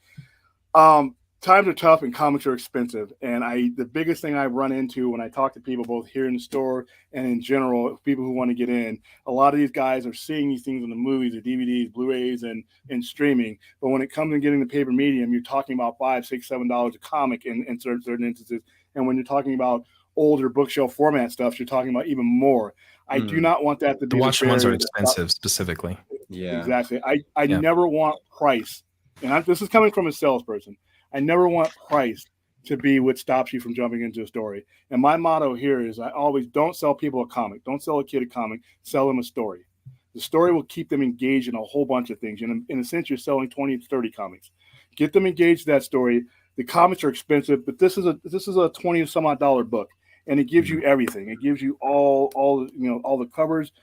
Times are tough and comics are expensive. And the biggest thing I run into when I talk to people, both here in the store and in general, people who want to get in, a lot of these guys are seeing these things in the movies, or DVDs, Blu-rays, and streaming. But when it comes to getting the paper medium, you're talking about $5, $6, $7 a comic in certain instances. And when you're talking about older bookshelf format stuff, you're talking about even more. I do not want that to be the Watchmen ones are expensive specifically. Yeah, exactly. I never want price. And this is coming from a salesperson. I never want price to be what stops you from jumping into a story. And my motto here is I always don't sell people a comic. Don't sell a kid a comic. Sell them a story. The story will keep them engaged in a whole bunch of things. And in a sense, you're selling 20 to 30 comics. Get them engaged in that story. The comics are expensive, but this is a 20 some odd dollar book, and it gives you everything. It gives you all the covers.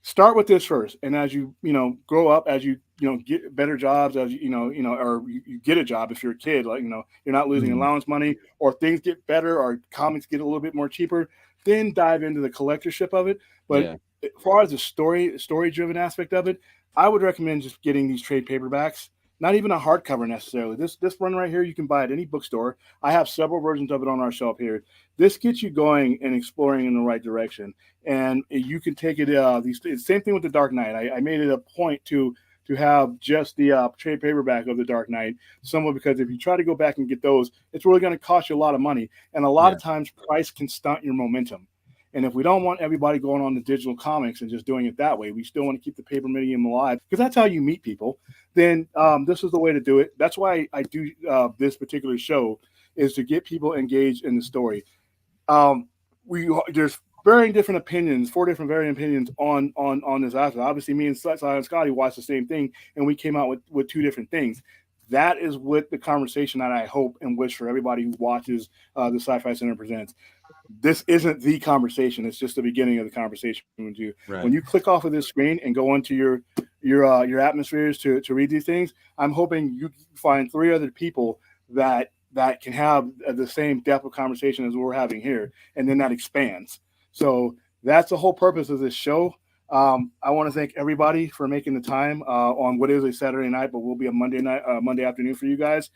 Start with this first, and as you grow up, as you get better jobs, as or you get a job if you're a kid, like you're not losing allowance money, or things get better, or comics get a little bit more cheaper, then dive into the collectorship of it. But as far as the story driven aspect of it, I would recommend just getting these trade paperbacks. Not even a hardcover necessarily. This one right here, you can buy at any bookstore. I have several versions of it on our shelf here. This gets you going and exploring in the right direction. And you can take it. Same thing with The Dark Knight. I made it a point to have just the trade paperback of The Dark Knight. Somewhat because if you try to go back and get those, it's really going to cost you a lot of money. And a lot of times price can stunt your momentum. And if we don't want everybody going on to digital comics and just doing it that way, we still want to keep the paper medium alive because that's how you meet people. Then this is the way to do it. That's why I do this particular show, is to get people engaged in the story. There's varying different opinions, 4 different varying opinions on this aspect. Obviously, me and Scotty watched the same thing, and we came out with 2 different things. That is what the conversation that I hope and wish for everybody who watches the Sci-Fi Center Presents. This isn't the conversation. It's just the beginning of the conversation. When you click off of this screen and go into your atmospheres to read these things, I'm hoping you find 3 other people that can have the same depth of conversation as we're having here, and then that expands. So that's the whole purpose of this show. I want to thank everybody for making the time on what is a Saturday night, but will be a Monday afternoon for you guys.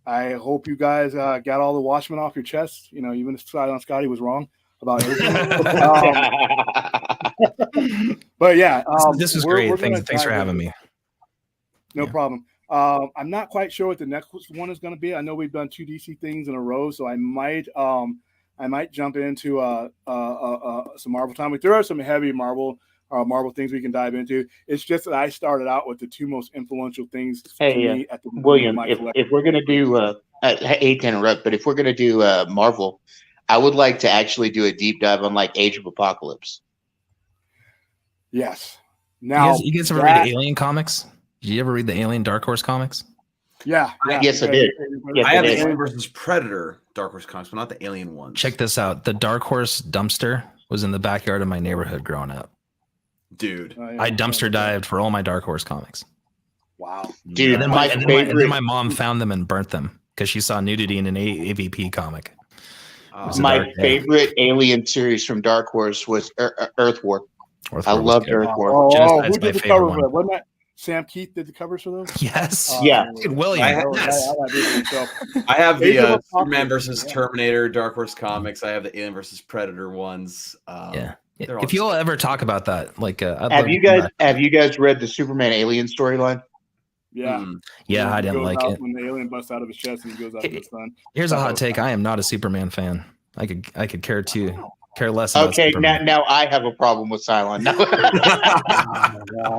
I hope you guys got all the Watchmen off your chest. Even if Scotty was wrong about everything. But yeah, this was great. Thanks for having me. No problem. I'm not quite sure what the next one is going to be. I know we've done 2 DC things in a row, so I might jump into some Marvel comics. There are some heavy Marvel things we can dive into. It's just that I started out with the 2 most influential things to me at the William, if we're going to do, I hate to interrupt, but if we're going to do Marvel, I would like to actually do a deep dive on like Age of Apocalypse. Yes. Now, you guys ever read Alien comics? Did you ever read the Alien Dark Horse comics? Yeah. Yes, I did. I have the Alien versus Predator Dark Horse comics, but not the Alien ones. Check this out. The Dark Horse dumpster was in the backyard of my neighborhood growing up. Dude, I dumpster dived for all my Dark Horse comics. Wow, dude! And then my mom found them and burnt them because she saw nudity in an AVP comic. My favorite Alien series from Dark Horse was Earth War. I loved Earth War. Who did the cover for that? Wasn't that Sam Keith did the covers for those? Yes. Yeah. William. I have the Superman versus Terminator Dark Horse comics. I have the Alien versus Predator ones. Yeah. If you'll ever talk about that, like, have you guys read the Superman Alien storyline? Yeah. Yeah, I didn't like it. When the alien busts out of his chest and he goes out to the sun. Here's a hot take. I am not a Superman fan. I could care less about Superman. Now I have a problem with Cylon. No.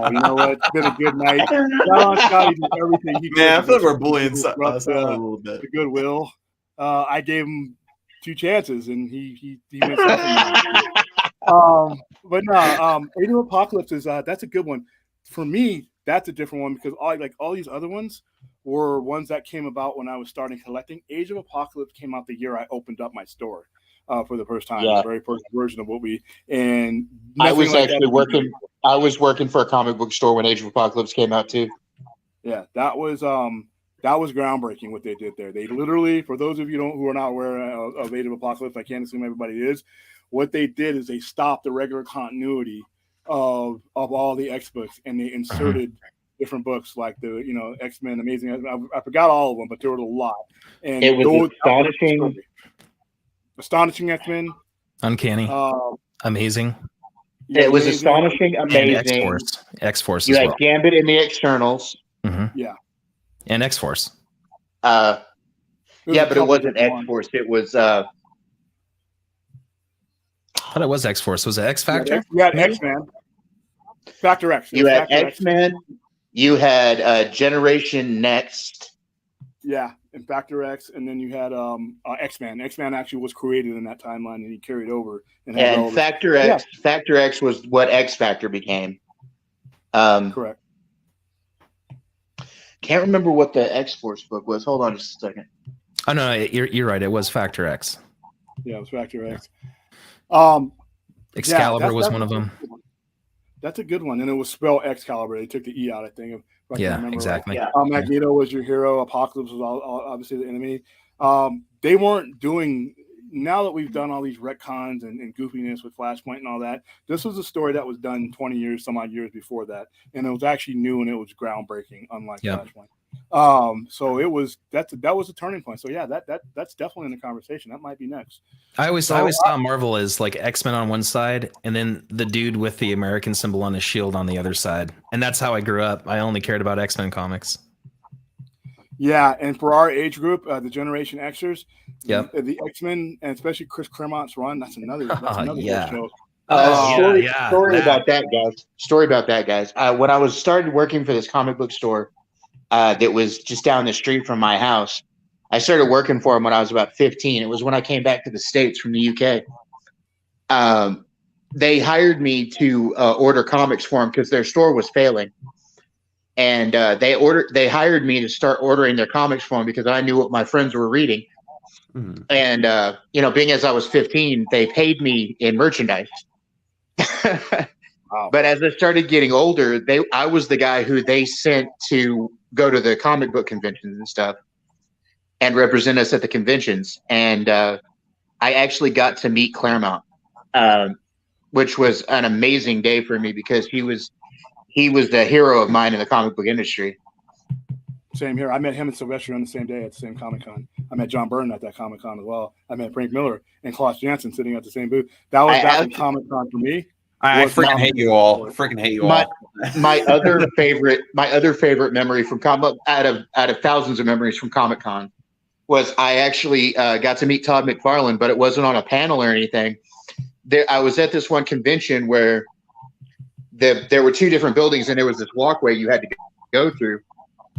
You know what? It's been a good night. Scotty did everything he could. Man, I feel like we're bullying us a little bit. The goodwill. I gave him 2 chances and he went something. But no, Age of Apocalypse is that's a good one. For me, that's a different one because all these other ones were ones that came about when I was starting collecting. Age of Apocalypse came out the year I opened up my store for the first time. The very first version of I was actually working. I was working for a comic book store when Age of Apocalypse came out too. Yeah, that was groundbreaking what they did there. They literally, for those of you who are not aware of Age of Apocalypse, I can't assume everybody is. What they did is they stopped the regular continuity of all the X books and they inserted different books like the X-Men, Amazing. I forgot all of them, but there were a lot. And it was astonishing X-Men, uncanny, amazing. It was astonishing, amazing. X-Force. You had Gambit in the Externals. Mm-hmm. Yeah, and X-Force. But it wasn't X-Force. It was. I thought it was X-Force. Was it X Factor? You had X-Men. Factor X. You had X-Men. You had Generation Next. Yeah, and Factor X, and then you had X-Man. X-Man actually was created in that timeline, and he carried over. And Factor X, yeah. Factor X was what X Factor became. Correct. Can't remember what the X-Force book was. Hold on just a second. Oh no, you're right. It was Factor X. Yeah, it was Factor X. Excalibur was one of them. That's a good one, and it was spelled Excalibur. They took the E out, I think. Yeah, exactly. Right. Yeah. Magneto was your hero. Apocalypse was obviously the enemy. They weren't doing. Now that we've done all these retcons and goofiness with Flashpoint and all that, this was a story that was done 20 years, some odd years before that, and it was actually new and it was groundbreaking, unlike Flashpoint. So that was a turning point. So yeah, that's definitely in the conversation. That might be next. I always saw Marvel as like X-Men on one side and then the dude with the American symbol on his shield on the other side. And that's how I grew up. I only cared about X-Men comics. Yeah, and for our age group, the Generation Xers, yep. the X-Men, and especially Chris Claremont's run, that's another yeah. show. Story about that, guys. Story about that, guys. When I started working for this comic book store that was just down the street from my house, I started working for them when I was about 15. It was when I came back to the States from the UK. They hired me to order comics for them because their store was failing. And they hired me to start ordering their comics for them because I knew what my friends were reading. Mm-hmm. And, being as I was 15, they paid me in merchandise. Wow. But as I started getting older, I was the guy who they sent to go to the comic book conventions and stuff and represent us at the conventions. And I actually got to meet Claremont, which was an amazing day for me because he was the hero of mine in the comic book industry. Same here. I met him and Sylvester on the same day at the same Comic-Con. I met John Byrne at that Comic-Con as well. I met Frank Miller and Klaus Janson sitting at the same booth. That was Comic-Con for me. I freaking hate you all. My other favorite memory from comic out of thousands of memories from Comic-Con was I actually got to meet Todd McFarlane, but it wasn't on a panel or anything. I was at this one convention where there were two different buildings and there was this walkway you had to go through.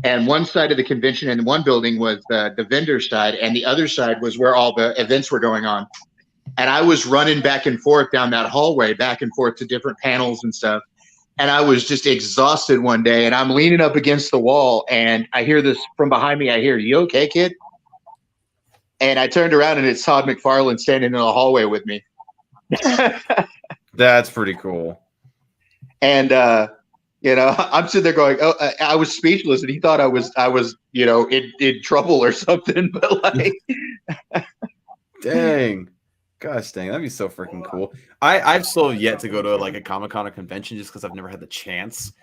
And one side of the convention in one building was the vendor side, and the other side was where all the events were going on. And I was running back and forth down that hallway, back and forth to different panels and stuff. And I was just exhausted one day, and I'm leaning up against the wall, and I hear this from behind me. I hear, "You okay, kid?" And I turned around, and it's Todd McFarlane standing in the hallway with me. That's pretty cool. And I'm sitting there going, "Oh, I was speechless," and he thought I was, in trouble or something. But like, dang, gosh, dang, that'd be so freaking cool. I've still yet to go to like a Comic-Con or convention just because I've never had the chance.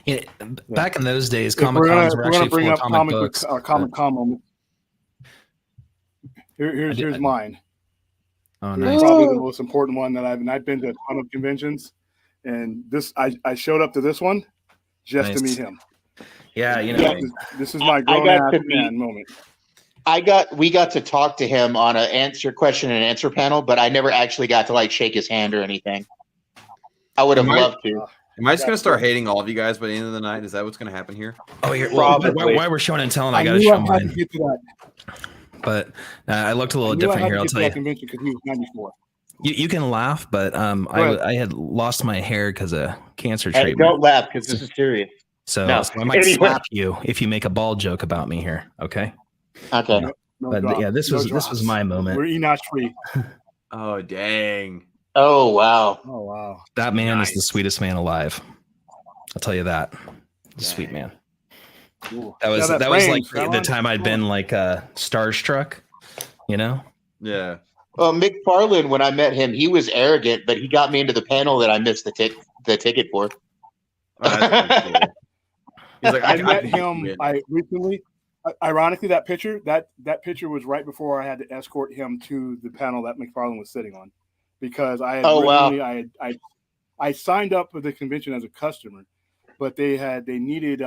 Yeah, back in those days, Comic-Cons were actually full of comic books. Comic-Con moment. Here's mine. Oh, nice. Probably the most important one that I've been to a ton of conventions. And I showed up to this one just to meet him. Yeah, this is my grown-ass man moment. We got to talk to him on a question and answer panel, but I never actually got to like shake his hand or anything. I would have loved to. Am I just gonna start hating all of you guys by the end of the night? Is that what's gonna happen here? Oh, why we're showing and telling? I gotta show mine. To get to that. But I looked a little different here. I'll tell you. Convention because he was 94. You can laugh, but I had lost my hair because of cancer treatment. Don't laugh because this is serious. So I might slap you if you make a bald joke about me here. Okay. Okay. But yeah, this was my moment. We're Enoch free. Oh dang. Oh wow. Oh wow. That man is the sweetest man alive. I'll tell you that. Sweet man. Ooh. That was like the time I'd been like starstruck. Yeah. Well, McFarlane, when I met him, he was arrogant, but he got me into the panel that I missed the ticket for. Oh, cool. He's like, I met him. I recently, ironically, that picture picture was right before I had to escort him to the panel that McFarlane was sitting on, because I had I signed up for the convention as a customer, but they needed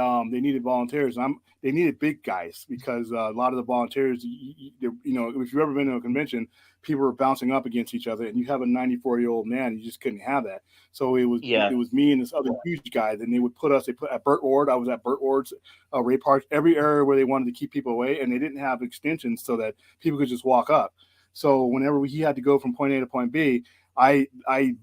volunteers. They needed big guys because a lot of the volunteers, if you've ever been to a convention, people were bouncing up against each other, and you have a 94-year-old man, you just couldn't have that. So it was me and this other huge guy. Then they put at Burt Ward. I was at Burt Ward's raid parks, every area where they wanted to keep people away, and they didn't have extensions so that people could just walk up. So whenever he had to go from point A to point B, I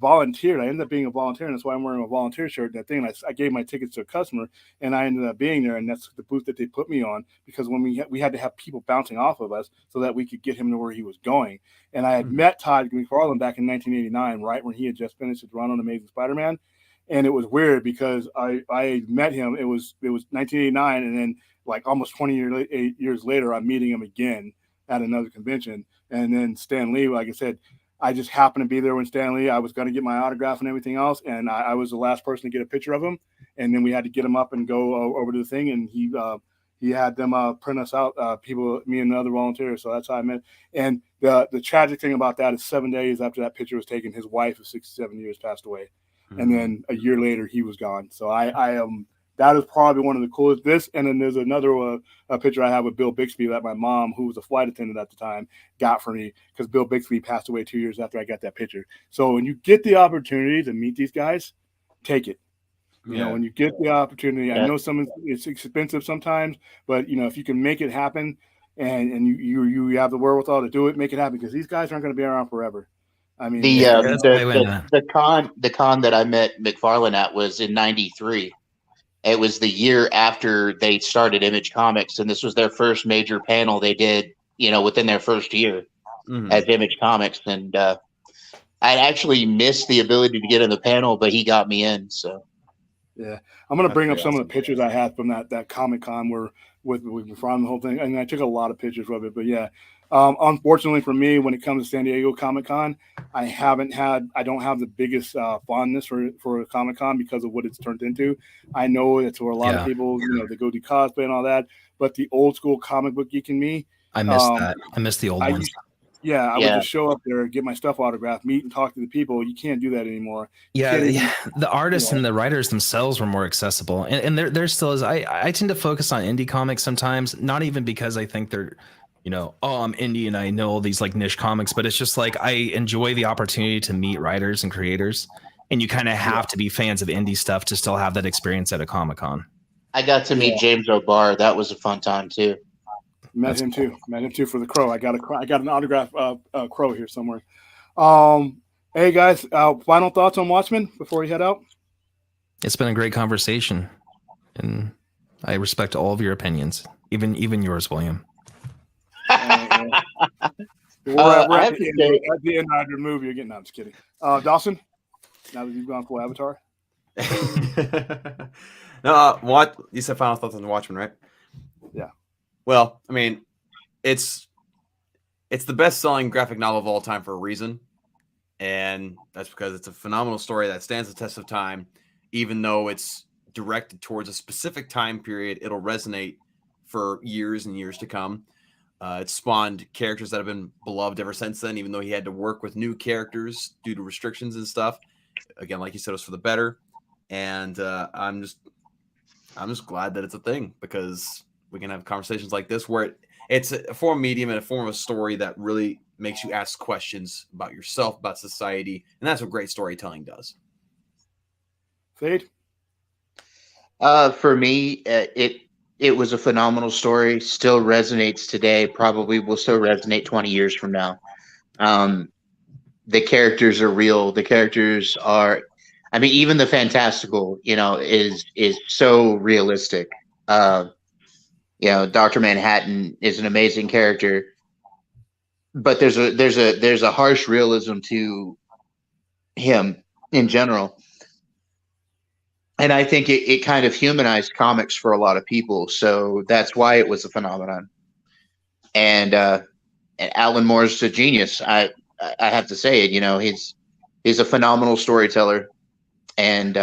volunteered. I ended up being a volunteer, and that's why I'm wearing a volunteer shirt. That thing, I gave my tickets to a customer, and I ended up being there, and that's the booth that they put me on, because when we had to have people bouncing off of us so that we could get him to where he was going. And I had met Todd McFarlane back in 1989, right when he had just finished his run on Amazing Spider-Man, and it was weird because I met him. It was 1989, and then like almost 20 years later, I'm meeting him again at another convention, and then Stan Lee, like I said. I just happened to be there when Stan Lee, I was going to get my autograph and everything else. And I was the last person to get a picture of him. And then we had to get him up and go over to the thing. And he had them print us out, me and the other volunteers. So that's how I met. And the tragic thing about that is 7 days after that picture was taken, his wife of 67 years passed away. Mm-hmm. And then a year later, he was gone. So that is probably one of the coolest. This, and then there's another picture I have with Bill Bixby that my mom, who was a flight attendant at the time, got for me, because Bill Bixby passed away 2 years after I got that picture. So when you get the opportunity to meet these guys, take it. You know, when you get the opportunity, I know it's expensive sometimes, but if you can make it happen, and you have the wherewithal to do it, make it happen, because these guys aren't going to be around forever. I mean, the con that I met McFarlane at was in '93. It was the year after they started Image Comics, and this was their first major panel they did, within their first year as Image Comics. And I actually missed the ability to get in the panel, but he got me in. So, yeah, I'm going to bring up some of the pictures I had from that Comic Con where with from the whole thing, and I took a lot of pictures of it. But yeah, unfortunately for me, when it comes to San Diego Comic Con, I don't have the biggest fondness for Comic Con because of what it's turned into. I know that's where a lot of people, they go do cosplay and all that, but the old school comic book geek in me, I miss that. I miss the old ones. I would just show up there, get my stuff autographed, meet and talk to the people. You can't do that anymore. The artists and the writers themselves were more accessible, and there still is. I tend to focus on indie comics sometimes, not even because I think they're, I'm indie and I know all these like niche comics, but it's just like I enjoy the opportunity to meet writers and creators, and you kind of have to be fans of indie stuff to still have that experience at a Comic-Con. I got to meet James O'Barr. That was a fun time too. Met him too for the Crow. I got an autograph Crow here somewhere. Hey guys, final thoughts on Watchmen before we head out? It's been a great conversation, and I respect all of your opinions, even yours, William. We're at the end of the movie again. No, I'm just kidding. Dawson, now that you've gone full Avatar. No, what you said? Final thoughts on the Watchmen, right? Yeah. Well, I mean, it's the best-selling graphic novel of all time for a reason, and that's because it's a phenomenal story that stands the test of time. Even though it's directed towards a specific time period, it'll resonate for years and years to come. It's spawned characters that have been beloved ever since then, even though he had to work with new characters due to restrictions and stuff. Again, like you said, it was for the better, and I'm just glad that it's a thing, because we can have conversations like this where it's a form of medium and a form of a story that really makes you ask questions about yourself, about society, and that's what great storytelling does. Fade? For me, it was a phenomenal story. Still resonates today. Probably will still resonate 20 years from now. The characters are real. The characters are, I mean, even the fantastical, is so realistic. Dr. Manhattan is an amazing character, but there's a harsh realism to him in general. And I think it kind of humanized comics for a lot of people. So that's why it was a phenomenon. And Alan Moore's a genius. I have to say it, he's a phenomenal storyteller. And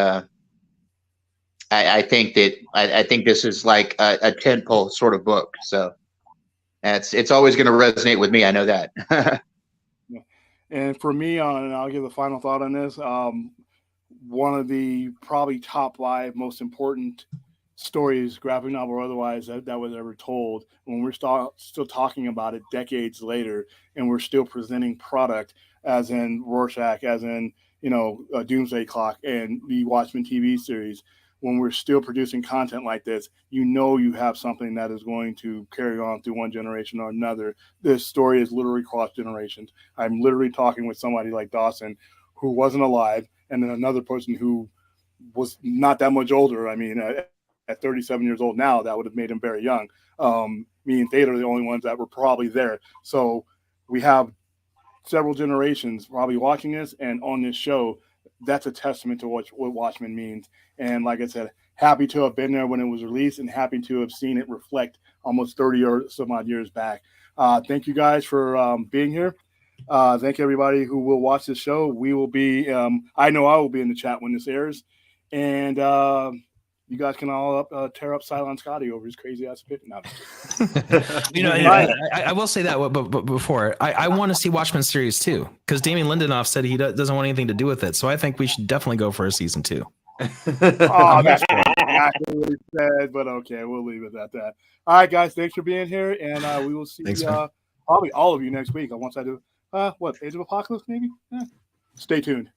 I think this is like a tentpole sort of book. So it's always going to resonate with me. I know that. And for me, and I'll give a final thought on this. one of the probably top 5 most important stories, graphic novel or otherwise, that was ever told. When we're still talking about it decades later, and we're still presenting product, as in Rorschach, as in Doomsday Clock and the Watchmen TV series, when we're still producing content like this, you have something that is going to carry on through one generation or another. This story is literally cross generations. I'm literally talking with somebody like Dawson, who wasn't alive, and then another person who was not that much older. I mean, at 37 years old now, that would have made him very young. Me and Theta are the only ones that were probably there. So we have several generations probably watching this and on this show. That's a testament to what Watchmen means. And like I said, happy to have been there when it was released, and happy to have seen it reflect almost 30 or some odd years back. Thank you guys for being here. Thank you, everybody who will watch this show. We will be, I know I will be in the chat when this airs. And you guys can all tear up Silent Scotty over his crazy ass spit. No, I will say that, but before I want to see Watchmen series 2, because Damien Lindelof said he doesn't want anything to do with it. So I think we should definitely go for a season 2. That's exactly what he said, but okay, we'll leave it at that. All right, guys, thanks for being here, and we will see probably all of you next week. Once I do Age of Apocalypse, maybe. Stay tuned.